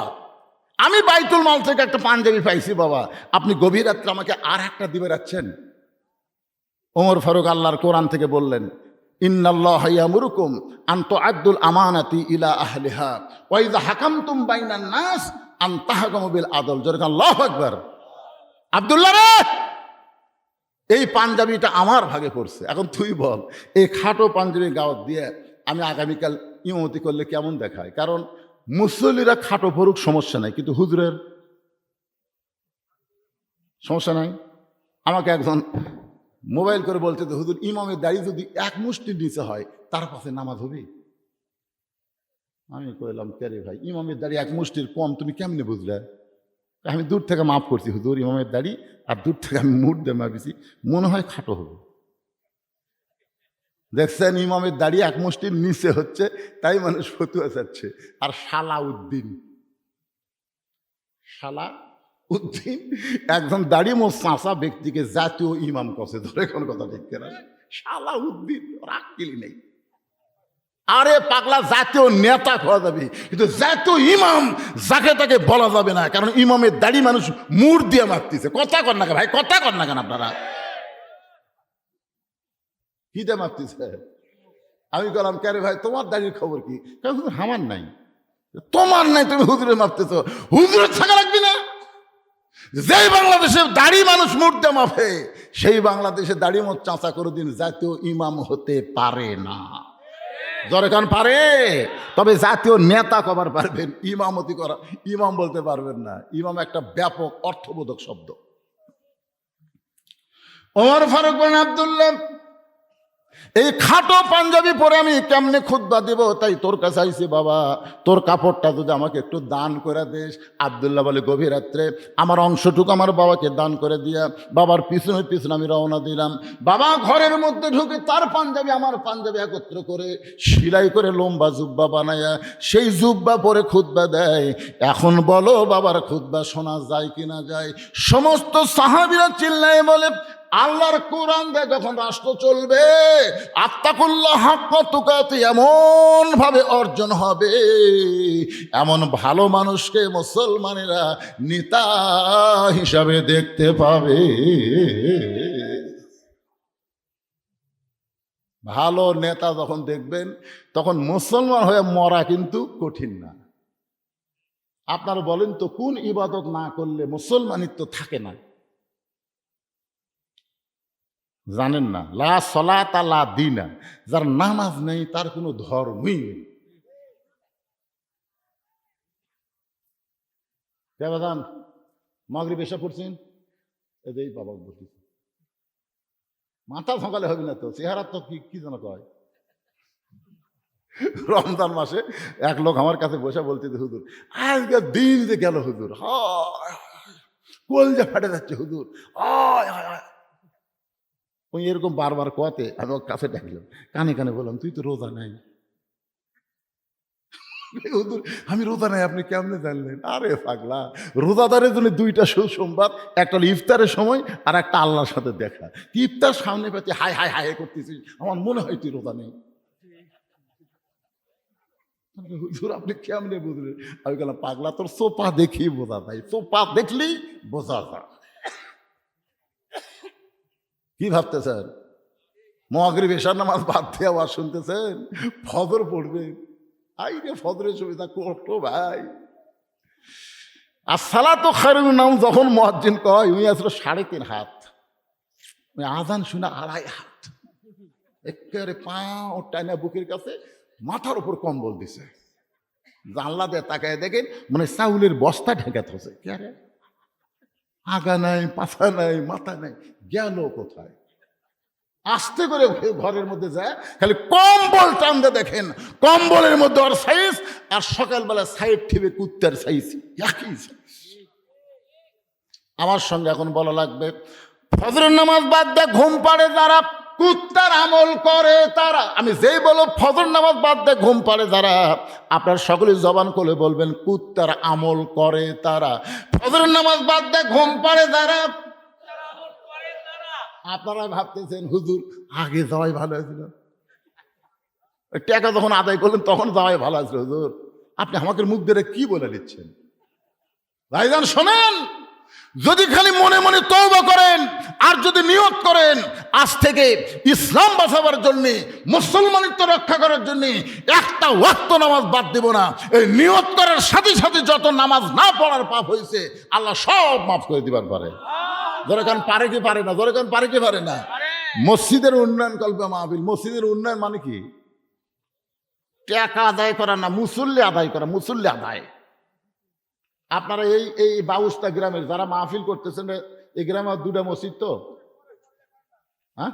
আমি বাইতুল মাল থেকে একটা পাঞ্জাবি পাইছি বাবা, আপনি গভীর রাত্রে আমাকে আর একটা দিবে রাখছেন? ওমর ফারুক আল্লাহর কোরআন থেকে বললেন, ইন্নাল্লাহা ইয়ামুরুকুম আন তুআদ্দুল আমানাতি ইলা আহলিহা ওয়া ইযা হাকামতুম বাইনান নাস আন তাহকুমু বিল আদল। জোরে আল্লাহু আকবার। আব্দুল্লাহ রে, এই পাঞ্জাবিটা আমার ভাগে পড়ছে, এখন তুই বল এই খাটো পাঞ্জাবি গাওয়াত দিয়ে আমি আগামীকাল ইমামতি করলে কেমন দেখায়? কারণ মুসল্লিরা খাটো পড়ুক সমস্যা নাই, কিন্তু হুজুরের সমস্যা নাই। আমাকে একজন মোবাইল করে বলতে, হুজুর ইমামের দাড়ি যদি এক মুষ্টির নিচে হয় তার পাশে নামাজ হবে? আমি কইলাম, কে রে ভাই, ইমামের দাড়ি এক মুষ্টির কম তুমি কেমনে বুঝলে? আমি দূর থেকে মাফ করছি হুজুর, ইমামের দাড়ি আর দূর থেকে আমি মুঠ দিয়ে মাপিছি, মনে হয় খাটো হবে। দেখছেন ইমামের দাড়ি এক মুষ্টির নিচে হচ্ছে, তাই মানুষ ফতুয়া চাচ্ছে। আর সালাউদ্দিন একজন দাড়ি মোট চাঁচা ব্যক্তিকে জাতীয় ইমাম কছে, ধরে কোন কথা ঠিক কেনা? সালাউদ্দিন রাখলি নেই। আরে পাগলা, জাতীয় নেতা হওয়া যাবে, কিন্তু জাতীয় ইমাম যাকে তাকে বলা যাবে না, কারণ ইমামের দাড়ি মানুষ মুড় দিয়ে মারতেছে। কথা কর না কেন ভাই? কথা কর না কেন আপনারা? কি দিয়ে মারতেছে? আমি বললাম, কে রে ভাই তোমার দাড়ির খবর কি? হুজুর আমার নাই। তোমার নাই, তুমি হুজুরে মারতেছ, হুজুরের থাকা রাখবি না? যেই বাংলাদেশে দাড়ি মানুষ মুড় দিয়ে মাফে, সেই বাংলাদেশে দাড়ি মোট চাঁচা কোনোদিন জাতীয় ইমাম হতে পারে না। জরকান পারে, তবে জাতীয় নেতা কবার পারবেন, ইমামতি করা ইমাম বলতে পারবেন না। ইমাম একটা ব্যাপক অর্থবোধক শব্দ। ওমর ফারুক বিন আব্দুল্লাহ, এই খাটো পাঞ্জাবি পরে আমি কেমনে খুতবা দিব, তাই তোর কাছে আইছি বাবা, তোর কাপড়টা যদি আমাকে একটু দান করে দিস। আব্দুল্লাহ বলে, গভীর রাত্রে আমার অংশটুকু আমার বাবাকে দান করে দিয়া বাবার পিছনে পিছনে আমি রওনা দিলাম। বাবা ঘরের মধ্যে ঢুকে তার পাঞ্জাবি আমার পাঞ্জাবি একত্র করে সেলাই করে লম্বা জুব্বা বানায়া সেই জুব্বা পরে খুতবা দেয়। এখন বলো বাবার খুতবা শোনা যায় কিনা যায়? সমস্ত সাহাবীরা চিল্লায় বলে, আল্লাহর কোরআন দিয়ে যখন রাষ্ট্র চলবে, আত্তাকুল্লাহ হাক্কা তুকাতি এমন ভাবে অর্জন হবে, এমন ভালো মানুষকে মুসলমানেরা নেতা হিসাবে দেখতে পাবে। ভালো নেতা যখন দেখবেন, তখন মুসলমান হয়ে মরা কিন্তু কঠিন না। আপনারা বলেন তো, কোন ইবাদত না করলে মুসলমানিত্ব থাকে না? জানেন না? লা সলাতা লা দীনা, যার নামাজ নেই তার কোনো ধর্মই নেই। কেবাদান মাগরিব এসা পড়ছেন, এদের বাবা বলছি মাথা সকালে হবে না তো, চেহারা তো কি যেন কয়। রমজান মাসে এক লোক আমার কাছে বসে বলতে, হুজুর আজকে দিন যে গেল হুজুর, কলজা ফাটে যাচ্ছে হুজুর, ওই এরকম বারবার কোয়াতে আমি ওর কাছে ডাকলাম, কানে কানে বললাম, তুই তো রোজা নাই। হুজুর আমি রোজা নাই, আপনি কেমনে জানলেন? আরে পাগলা, রোজাদারের জন্য দুইটা সুসংবাদ, একটা ইফতারের সময় আর একটা আল্লাহর সাথে দেখা। ইফতার সামনে পেতে হাই হাই হাই করতেছিস, আমার মনে হয় তুই রোজা নেই। হুজুর আপনি কেমনে বুঝলেন? আমি বললাম, পাগলা তোর সোপা দেখি বোঝা যায়, সোপা দেখলি বোঝা যায়। কি ভাবতেছেন? মাগরিব এশার নামাজ বাদ দিয়ে আবার শুনতেছেন ফজর পড়বে? আই রে ফজরের সুবিধা করতো ভাই। আর সালাতু খায়রুন মিনান নাওম যখন মুয়াজ্জিন কয়, উনি আসলে 3.5 হাত, আজান শুনে 2.5 হাত, একেবারে পাও টাইনা বুকের কাছে, মাথার উপর কম্বল দিছে, জানলা দিয়ে তাকায় দেখেন মানে চাউলের বস্তা ঢেকে থসে। কে রে, আগা নাই, পাছা নাই, মাথা নাই, গেল কোথায়? আস্তে করে ঘরের মধ্যে যায়, খালি কম্বল টানতে দেখেন, কম্বলের মধ্যে ওর সাইজ আর সকালবেলা সাইড ঠিবে কুত্তার সাইজ একই সাইজ। আমার সঙ্গে এখন বলা লাগবে, ফজরের নামাজ বাদ দিয়ে ঘুম পাড়ে যারা, কুত্তার আমল করে তারা। আমি যেই বলো ফজর নামাজ বাদ দিয়ে ঘুম পাড়ে যারা, আপনার সকলে জবান করে বলবেন, কুত্তার আমল করে তারা। ফজরের নামাজ বাদ দিয়ে ঘুম পাড়ে যারা, আপনারা ভাবতেছেন হুজুর আগে যাওয়াই ভালো হয়েছিল, টাকা যখন আদায় করলেন তখন যাওয়াই ভালো হয়েছিল। হুজুর আপনি আমাকে মুখ ধরে কি বলে দিচ্ছেন? ভাইজান শোনেন, যদি খালি মনে মনে তওবা করেন আর যদি নিয়ত করেন আজ থেকে ইসলাম বাঁচাবার জন্যে, মুসলমানিত্ব রক্ষা করার জন্যে একটা ওয়াক্ত নামাজ বাদ দেব না, এই নিয়ত করার সাথে সাথে যত নামাজ না পড়ার পাপ হয়েছে আল্লাহ সব মাফ করে দিবার পারে। ধরে কারণ পারে কি পারে না? ধরে কারণ পারে কি পারে না? মসজিদের উন্নয়ন কল্পে মাহফিল। মসজিদের উন্নয়ন মানে কি? টাকা আদায় করা না, মুসল্লি আদায় করা, মুসল্লি আদায়। আপনারা এই বাউস্তা গ্রামের যারা মাহফিল করতেছেন, এই গ্রামে 2টা মসজিদ তো, হ্যাঁ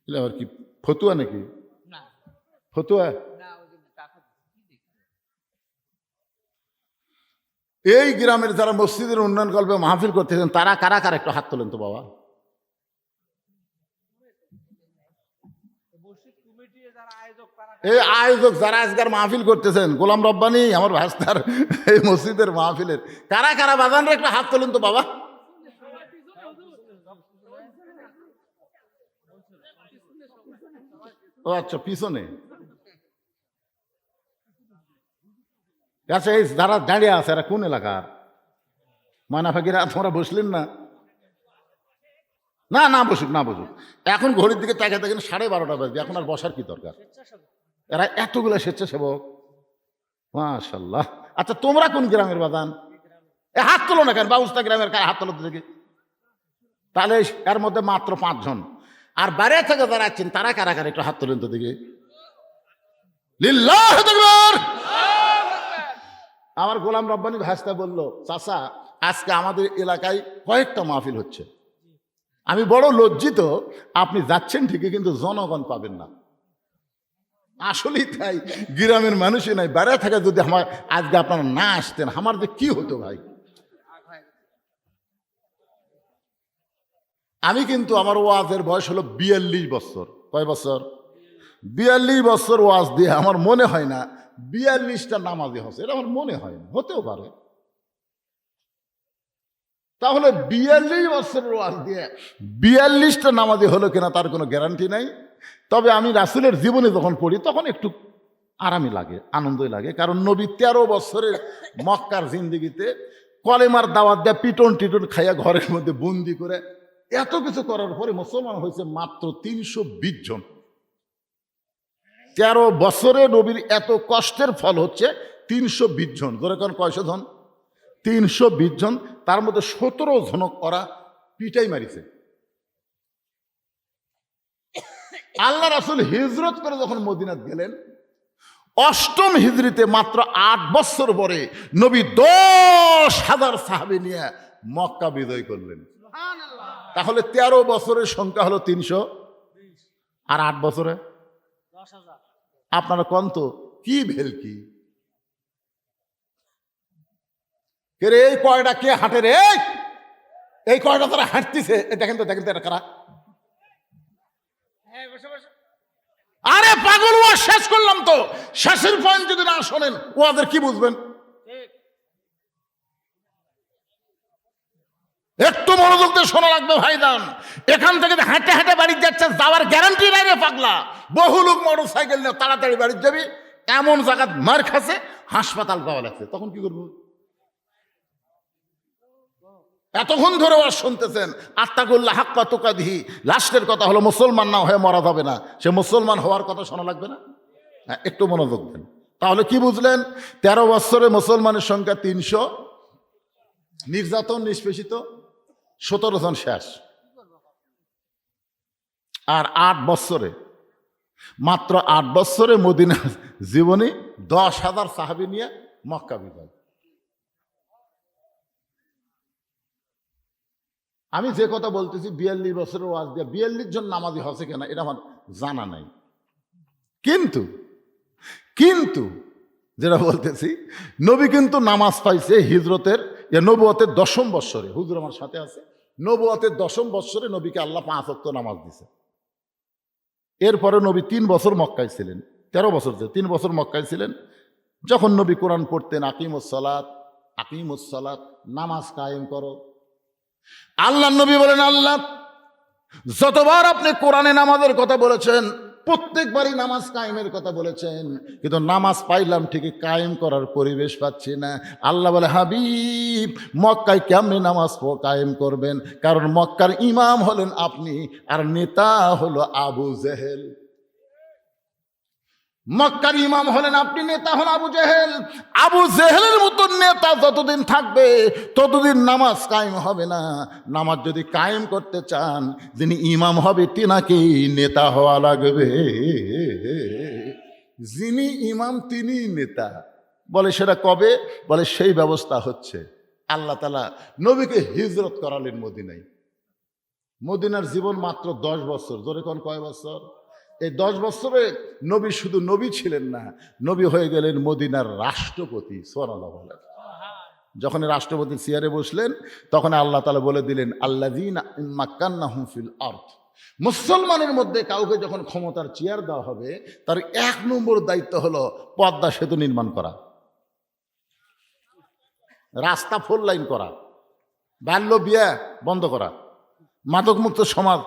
আবার কি ফতুয়া নাকি? ফতুয়া এই গ্রামের যারা মসজিদের উন্নয়ন কল্পে মাহফিল করতেছেন তারা কারা কারা একটু হাত তোলেন তো বাবা। এই আয়োজক যারা আজকের মাহফিল করতেছেন, গোলাম রব্বানি আমার ভাস্তার এই মসজিদের মাহফিলের কারা কারা বাজানরা একটু হাত তোলেন তো বাবা। ও আচ্ছা, পিছনে। আচ্ছা, এই যারা দাঁড়িয়ে আছে এরা কোন এলাকার? মানাফাকিরা তোমরা বসলেন না? না না বসুক, না বসুক। এখন ঘড়ির দিকে তাকে দেখেন 12:30 বাজবে, এখন আর বসার কি দরকার? এরা এতগুলো স্বেচ্ছাসেবক, মাশাআল্লাহ। আচ্ছা তোমরা কোন গ্রামের বাজান? হাত তোলো না কেন? বাউস্তা গ্রামের কার হাত তোলো দেখি। তাহলে এর মধ্যে মাত্র 5 জন। আর বাইরে থেকে যারা আছেন তারা কারা কারা একটু হাত তোলেন তো দেখি। লিল্লাহু আকবার। আমার গোলাম রব্বানি ভাস্তা বলল, চাচা আজকে আমাদের এলাকায় কয়েকটা মাহফিল হচ্ছে, আমি বড় লজ্জিত, আপনি যাচ্ছেন ঠিকই কিন্তু জনগণ পাবেন না। আসলেই তাই, গ্রামের মানুষই নাই, বাইরে থেকে যদি আমার আজকে আপনারা না আসতেন আমার যে কি হতো ভাই। আমি কিন্তু আমার ওয়াজের বয়স হলো 42 বছর। কয় বছর? 42 বছর ওয়াজ দিয়ে আমার মনে হয় না 42টা নামাজি হচ্ছে, এটা আমার মনে হয় না, হতেও পারে। তাহলে 42 বছরের ওয়াজ দিয়ে 42টা নামাজি হলো কিনা তার কোনো গ্যারান্টি নাই। তবে আমি রাসূলের জীবনে যখন পড়ি তখন একটু আরামই লাগে, আনন্দই লাগে। কারণ নবী 13 বছরের মক্কার জিন্দেগিতে কলেমার দাওয়াত দেয়া পিটন টিটন খাইয়া ঘরের মধ্যে বন্দি করে এত কিছু করার পরে মুসলমান হয়েছে মাত্র 320 জন। 13 বছরে নবীর এত কষ্টের ফল হচ্ছে 320 জন। ধরে কোন কয়শো জন? 320 জন। তার মধ্যে 17 জনক ওরা পিটাই মারিছে। আল্লাহ রাসূল হিজরত করে যখন মদিনাত গেলেন, 8ম হিজরিতে মাত্র 8 বছর পরে নবী 10,000 সাহাবী নিয়ে মক্কা বিজয় করলেন। তাহলে 13 বছরের সংখ্যা হলো 300, আর 8 বছরে 10,000। আপনারা কোন তো কি ভেলকি কে রে? এই কয়টা কে হাঁটে রে? এই কয়টা তারা হাঁটতেছে, দেখেন তো এটা কারা? হ্যাঁ, বসে বসে। আরে পাগল, ওয়াজ শেষ করলাম তো, শেষের পয়েন্ট যদি না শোনেন ওয়াজের কি বুঝবেন? ঠিক। একটু মনোযোগ দিয়ে শোনা লাগবে ভাইদান। এখান থেকে হাঁটে হাঁটে বাড়ি যাচ্ছে, যাওয়ার গ্যারান্টি নাই রে পাগলা। বহু লোক মোটর সাইকেল নিয়ে তাড়াতাড়ি বাড়ি যাবি, এমন জায়গা মার খাচ্ছে, হাসপাতাল পাওয়া লাগছে, তখন কি করবো? এতক্ষণ ধরে ওয়াজ শুনতেছেন, আত্তাকুল্লাহ হাক্কা তুকাতিহি, লাস্টের কথা হলো মুসলমান না হয়ে মরা যাবে না, সে মুসলমান হওয়ার কথা শোনা লাগবে না? হ্যাঁ, একটু মনোযোগ দেন। তাহলে কি বুঝলেন? 13 বছরে মুসলমানের সংখ্যা 300, নির্যাতন নিষ্পেষিত 17 জন শেষ। আর 8 বছরে, মাত্র 8 বছরে মদিনা জীবনী 10,000 সাহাবী নিয়ে মক্কা বিজয়। আমি যে কথা বলতেছি 42 বছরের ওয়াজ দিয়ে 42 জন নামাজি হচ্ছে কেনা এটা আমার জানা নাই। কিন্তু যেটা বলতেছি, নবী কিন্তু নামাজ পাইছে হিজরতের নবুয়তের 10ম বৎসরে। হুজুর আমার সাথে আছে। নবুয়তের 10ম বৎসরে নবীকে আল্লাহ 5 ওয়াক্ত নামাজ দিছে। এরপরে নবী 3 বছর মক্কায় ছিলেন। 13 বছর, 3 বছর মক্কায় ছিলেন। যখন নবী কোরআন পড়তেন, আকিমুস সালাত, নামাজ কায়েম করো। আল্লাহ নবী বলেন, আল্লাহ যতবার আপনি কোরআনে নামাজের কথা বলেছেন, প্রত্যেকবারই নামাজ কায়েমের কথা বলেছেন, কিন্তু নামাজ পাইলাম ঠিকই, কায়েম করার পরিবেশ পাচ্ছি না। আল্লাহ বলে, হাবিব মক্কায় কেমনে নামাজ কায়েম করবেন? কারণ মক্কার ইমাম হলেন আপনি, আর নেতা হলো আবু জেহেল। মক্কার ইমাম হলেন আপনি, নেতা হন আবু জেহেল। আবু জেহেলের মতো নেতা যতদিন থাকবে ততদিন নামাজ কায়েম হবে না। নামাজ যদি কায়েম করতে চান, যিনি ইমাম হবে তিনাকেই নেতা হওয়া লাগবে। যিনি ইমাম তিনি নেতা। বলে সেটা কবে? বলে সেই ব্যবস্থা হচ্ছে। আল্লাহ তাআলা নবীকে হিজরত করালেন মদিনায়। মদিনার জীবন মাত্র 10 বছর। জোরে কোন কয় বছর? এই 10 বছরে নবী শুধু নবী ছিলেন না, নবী হয়ে গেলেন মদিনার রাষ্ট্রপতি। সুবহানাল্লাহ। যখন রাষ্ট্রপতি চেয়ারে বসলেন, তখন আল্লাহ তাআলা বলে দিলেন, আল্লাযীনা মাক্কান্নাহুম ফিল আরদ। মুসলমানের মধ্যে কাউকে যখন ক্ষমতার চেয়ার দেওয়া হবে, তার 1 নম্বর দায়িত্ব হলো পদ্মা সেতু নির্মাণ করা, রাস্তা 4 লাইন করা, বাল্য বিয়ে বন্ধ করা, মাদকমুক্ত সমাজ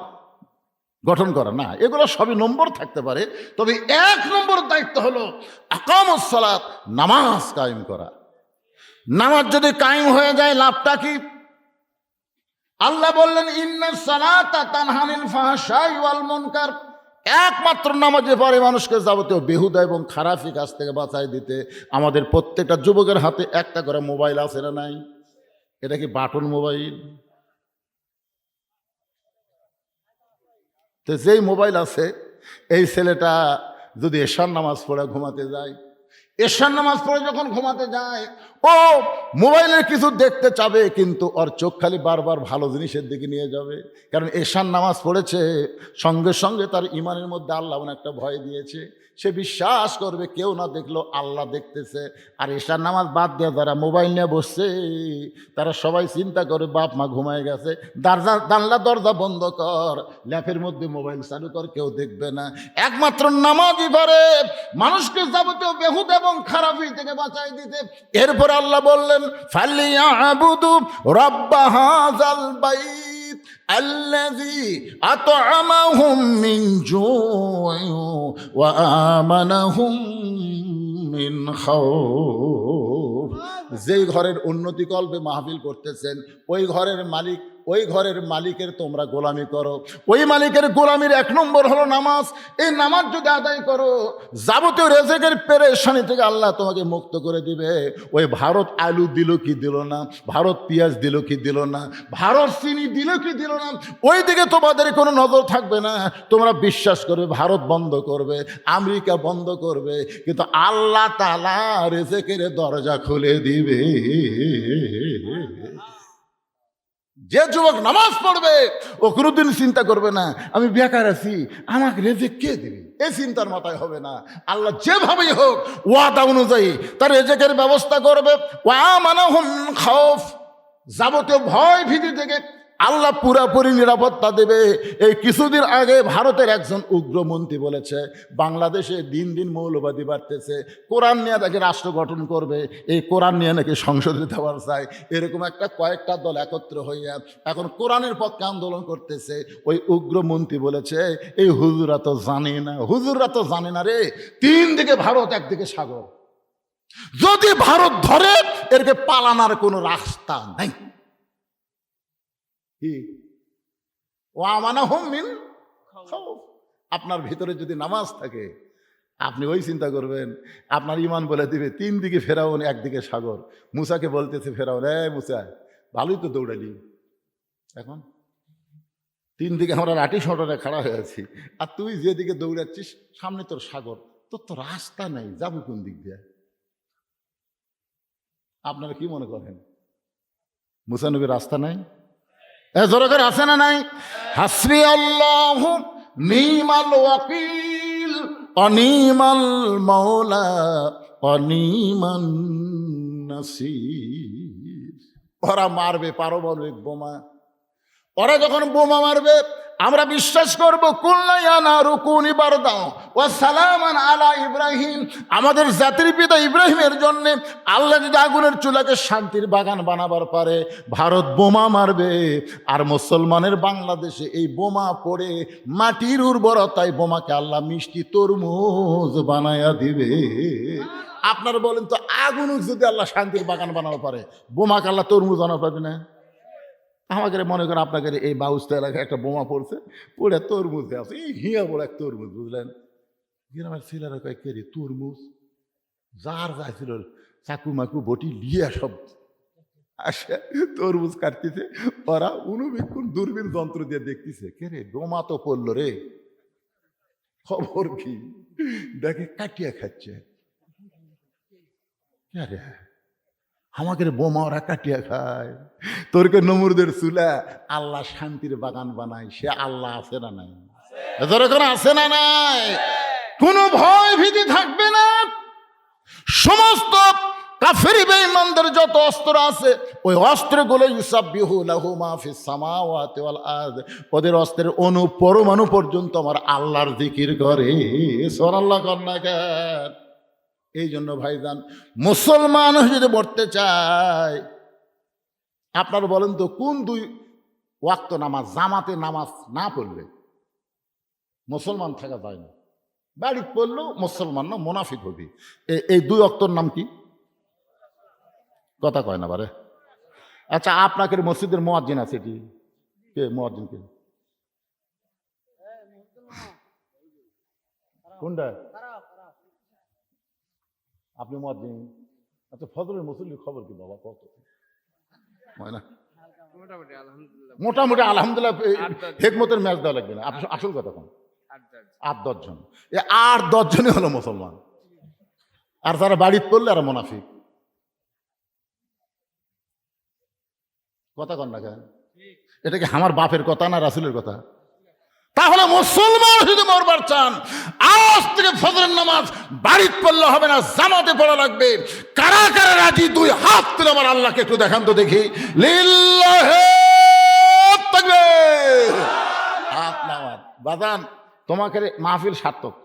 গঠন করা। না, এগুলো সবই নম্বর থাকতে পারে, তবে 1 নম্বর দায়িত্ব হলো আকামুস সালাত, নামাজ কায়েম করা। নামাজ যদি কায়েম হয়ে যায় লাভটা কি? আল্লাহ বললেন, ইন্নাস সালাতা তানহা আনিল ফাহশাই ওয়াল মুনকার। একমাত্র নামাজে পারে মানুষকে যাবতীয় বেহুদা এবং খারাপি কাজ থেকে বাঁচাই দিতে। আমাদের প্রত্যেকটা যুবকের হাতে একটা করে মোবাইল আছে না নাই? এটা কি বাটন মোবাইল? তো যেই মোবাইল আছে, এই ছেলেটা যদি এশার নামাজ পড়ে ঘুমাতে যায়, এশার নামাজ পড়ে যখন ঘুমাতে যায়, ও মোবাইলের কিছু দেখতে চাবে, কিন্তু ওর চোখ খালি বারবার ভালো জিনিসের দিকে নিয়ে যাবে। কারণ এশার নামাজ পড়েছে, সঙ্গে সঙ্গে তার ইমানের মধ্যে আল্লাহ একটা ভয় দিয়েছে। সে বিশ্বাস করবে কেউ না দেখলো আল্লাহ দেখতেছে। আর এশার নামাজ বাদ দিয়ে যারা মোবাইল নিয়ে বসছে, তারা সবাই চিন্তা করে বাপ মা ঘুমায় গেছে, দরজা বন্ধ কর, ল্যাপের মধ্যে মোবাইল চালু কর, কেউ দেখবে না। একমাত্র নামাজই পারে মানুষকে যাবতীয় বেহুদ এবং খারাপি থেকে বাঁচাই দিতে। এরপরে আল্লাহ বললেন ফালিয়াবুদু রাব্ব হাযাল বাইত আল্লাযী আত'আমাহুম মিন জু'ইন ওয়া আমানাহুম মিন খাউফ। যেই ঘরের উন্নতি কল্পে মাহফিল করতেছেন ওই ঘরের মালিকের তোমরা গোলামি করো। ওই মালিকের গোলামির এক নম্বর হলো নামাজ। এই নামাজ যদি আদায় করো, যাবতীয় রেজেকের পেরেশানি থেকে আল্লাহ তোমাকে মুক্ত করে দিবে। ওই ভারত আলু দিল কি দিল না, ভারত পেঁয়াজ দিল কি দিল না, ভারত চিনি দিল কি দিল না, ওই দিকে তোমাদের কোনো নজর থাকবে না। তোমরা বিশ্বাস করবে ভারত বন্ধ করবে, আমেরিকা বন্ধ করবে, কিন্তু আল্লাহ তাআলা রেজেকের দরজা খুলে দিবে। যে যুবক নামাজ পড়বে ও কোনোদিন চিন্তা করবে না আমি বেকার আছি, আমাকে রেজেক কে দিবে, এই চিন্তার মাথায় হবে না। আল্লাহ যেভাবেই হোক ওয়াদা অনুযায়ী তার রেজেকের ব্যবস্থা করবে। ওয়া আমানাহুম মিন খাউফ, যাবতীয় ভয় ভীতি থেকে আল্লাহ পুরাপুরি নিরাপত্তা দেবে। এই কিছুদিন আগে ভারতের একজন উগ্রমন্ত্রী বলেছে বাংলাদেশে দিন দিন মৌলবাদী বাড়তেছে, কোরআন নিয়ে নাকি রাষ্ট্র গঠন করবে, এই কোরআন নিয়ে নাকি সংসদে দেওয়ার চায়। এরকম কয়েকটা দল একত্র হইয়া এখন কোরআনের পক্ষে আন্দোলন করতেছে। ওই উগ্রমন্ত্রী বলেছে এই হুজুরা তো জানে না রে, তিন দিকে ভারত, একদিকে সাগর, যদি ভারত ধরে এরকে পালানোর কোনো রাস্তা নাই। আপনার ভিতরে যদি নামাজ থাকে আপনি ওই চিন্তা করবেন, আপনার ইমান বলে দিবে তিন দিকে ফেরাউন, একদিকে সাগর। মুসাকে বলতেছে ফেরাউন, মুসা ভালোই তো দৌড়ালি, এখন তিন দিকে আমরা লাঠি সটারে খাড়া হয়ে আছি, আর তুই যেদিকে দৌড়াচ্ছিস সামনে তোর সাগর, তোর তো রাস্তা নেই, যাবো কোন দিক দিয়ে? আপনারা কি মনে করেন মুসা নবীর রাস্তা নাই? জোরে করে আছে না নাই? হাসবি আল্লাহু নিমাল ওয়াকিল অনিমাল মাওলা অনিমান নাসির। ওরা মারবে পারমাণবিক বোমা, ওরা যখন বোমা মারবে আমরা বিশ্বাস করব আলা ইব্রাহিম, আমাদের জাতির পিতা ইব্রাহিমের জন্য আল্লাহ যদি আগুনের চুলাকে শান্তির বাগান বানাবার পারে, ভারত বোমা মারবে আর মুসলমানের বাংলাদেশে এই বোমা পড়ে মাটির উর্বরতায় বোমাকে আল্লাহ মিষ্টি তরমুজ বানায়া দিবে। আপনারা বলেন তো আগুন যদি আল্লাহ শান্তির বাগান বানাতে পারে, বোমাকে আল্লাহ তরমুজ বানাতে পারবে না? আমাকে মনে করেন আপনাকে এই বাউস্তা এলাকায় একটা বোমা পড়ছে, পড়ে তরমুজ আছে, এই হিয়া বড় এক তরমুজ, বুঝলেন? গ্রামের ছেলেরা কয় কে রে তরমুজ, যার যাইছিল চাকু মাকু বটি লিয়া সব আসে তরমুজ কাটতেছে, ওরা অনুবীক্ষণ দূরবীন যন্ত্র দিয়ে দেখতেছে, কে রে বোমা তো পড়লো রে, খবর কি? দেখে কাটিয়া খাচ্ছে, রে আমাদের বোমা ওরা কাটিয়া খায়। তোরকে নমরুদের চুলা আল্লাহ শান্তির বাগান বানায়, সে আল্লাহ আছে না নাই? আছে না নাই? কোনো ভয় ভীতি থাকবে না। সমস্ত কাফির বেঈমানদের যত অস্ত্র আছে ওই অস্ত্রগুলো ইউসাব্বিহু লাহু মা ফিস সামাওয়াতি ওয়াল আরদ, ওদের অস্ত্রের অণু পরমাণু পর্যন্ত আমার আল্লাহর জিকির করে। সুবহানাল্লাহ কন্যা কেন? এই জন্য ভাইজান মুসলমান যদি মরতে চায়, আপনারা বলেন তো কোন দুই ওয়াক্ত নামাজ জামাতে নামাজ না পড়লে মুসলমান থাকা যায় না? বাড়ি পড়লেও মুসলমান না, মুনাফিক হবি। এই দুই ওয়াক্তর নাম কি? কথা কয় না বারে। আচ্ছা আপনাকে মসজিদের মুয়াজ্জিন আছে, এটি কে মুয়াজ্জিন? কে কোনটা? আপনি মুয়াজ্জিন? আচ্ছা ফজরের মুসল্লির খবর কি বাবা, কত হয় না? মোটামুটি আলহামদুলিল্লাহ, হেকমতের ম্যাচ দেওয়া লাগবে না। আসল কথা কোন? 8-10 জন। এই 8-10 জনই হলো মুসলমান, আর যারা বাড়িতে পড়লে আর মুনাফিক। কথা কন না কেন? এটা কি আমার বাপের কথা না রাসূলের কথা? তাহলে মুসলমান যদি মরবার চান আজ থেকে ফজরের নামাজ বাড়িতে পড়লে হবে না, জামাতে পড়া লাগবে। কারা কারা রাজি দুই হাত তুলে আমার আল্লাহকে একটু দেখান তো দেখি। লিল্লাহি তাকবীর। হাত নামাজ বাজান, তোমাকে মাহফিল সার্থক।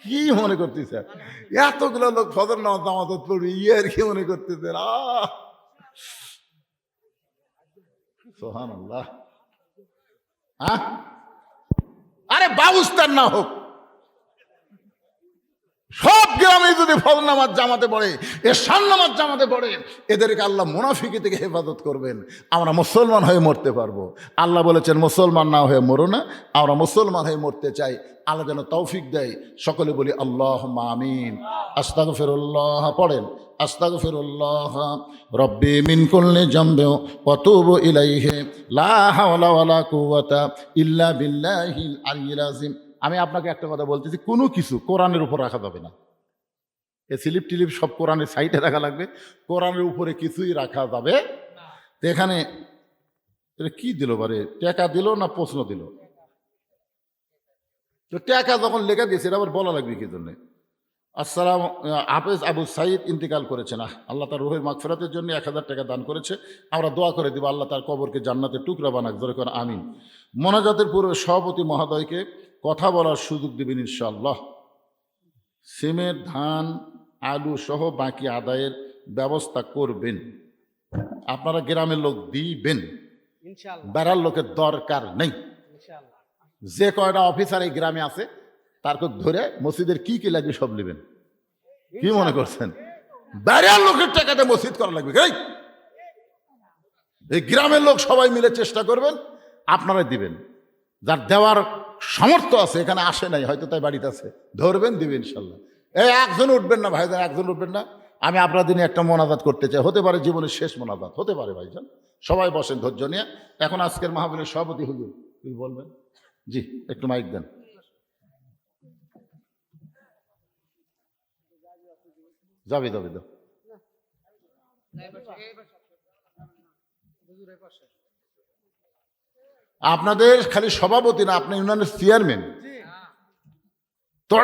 কি মনে করতেছে? এতগুলো লোক ফজর নামাজ নামাজত পড়বে, আর কি মনে করতেছে? সুবহানাল্লাহ। আরে বাউস্তার না হোক, সব গ্রামে যদি ফজর নামাজ জামাতে পড়ে, এশার নামাজ জামাতে পড়ে, এদেরকে আল্লাহ মুনাফিকি থেকে হেফাজত করবেন। আমরা মুসলমান হয়ে মরতে পারবো। আল্লাহ বলেছেন মুসলমান না হয়ে মরো না, আমরা মুসলমান হয়ে মরতে চাই। আল্লাহ যেন তৌফিক দেয়। সকলে বলি আল্লাহুম্মা আমিন। আস্তাগফিরুল্লাহ পড়েন। আস্তাগফিরুল্লাহ রব্বি মিন কুল্লি যামবিন ওয়া তুবু ইলাইহি লা হাওলা ওয়ালা কুওয়াতা ইল্লা বিল্লাহিল আলিয়্যিল আযীম। আমি আপনাকে একটা কথা বলতেছি, কোনো কিছু কোরআনের উপর রাখা যাবে না। এ স্লিপ টিলিপ সব কোরআনের সাইডে রাখা লাগবে, কোরআনের উপরে কিছুই রাখা যাবে। তো এখানে কি দিল বারে, টাকা দিল না প্রশ্ন দিল? তো টাকা যখন লেখা দিয়েছে এটা আবার বলা লাগবে কি জন্যে? আসসালাম, হাফেজ আবু সাইদ ইন্তিকাল করেছেন, আল্লাহ তার রুহের মাগফিরাতের জন্য 1000 টাকা দান করেছে। আমরা দোয়া করে দিব আল্লাহ তার কবরকে জান্নাতের টুকরা বানাক, জোরে করে আমিন। মোনাজাতের পূর্বে সভাপতি মহোদয়কে কথা বলার সুযোগ দেবেন ইনশাআল্লাহ। সিমের ধান আলু সহ বাকি আদায়ের ব্যবস্থা করবেন। আপনারা গ্রামের লোক দিবেন, বেড়ার লোকের দরকার নেই। যে কয়টা অফিসার এই গ্রামে আছে তারকে ধরে মসজিদের কি কি লাগবে সব নেবেন। কি মনে করছেন বাইরের লোকের টাকাতে মসজিদ করা লাগবে? এই গ্রামের লোক সবাই মিলে চেষ্টা করবেন, আপনারাই দিবেন। যার দেওয়ার সামর্থ্য আছে, এখানে আসে নাই হয়তো তাই বাড়িতে আছে, ধরবেন দিবেন ইনশাল্লাহ। এই একজন উঠবেন না ভাইজান, একজন উঠবেন না। আমি আপনার দিনে একটা মোনাজাত করতে চাই, হতে পারে জীবনের শেষ মোনাজাত, হতে পারে ভাইজান। সবাই বসেন ধৈর্য নিয়ে। এখন আজকের মাহফিলের সভাপতি হুজুর কি বলবেন? জি, একটু মাইক দেন। যাবে যাবে দাও। আপনাদের খালি সভাপতি না, আপনি ইউনিয়নের চেয়ারম্যান। তো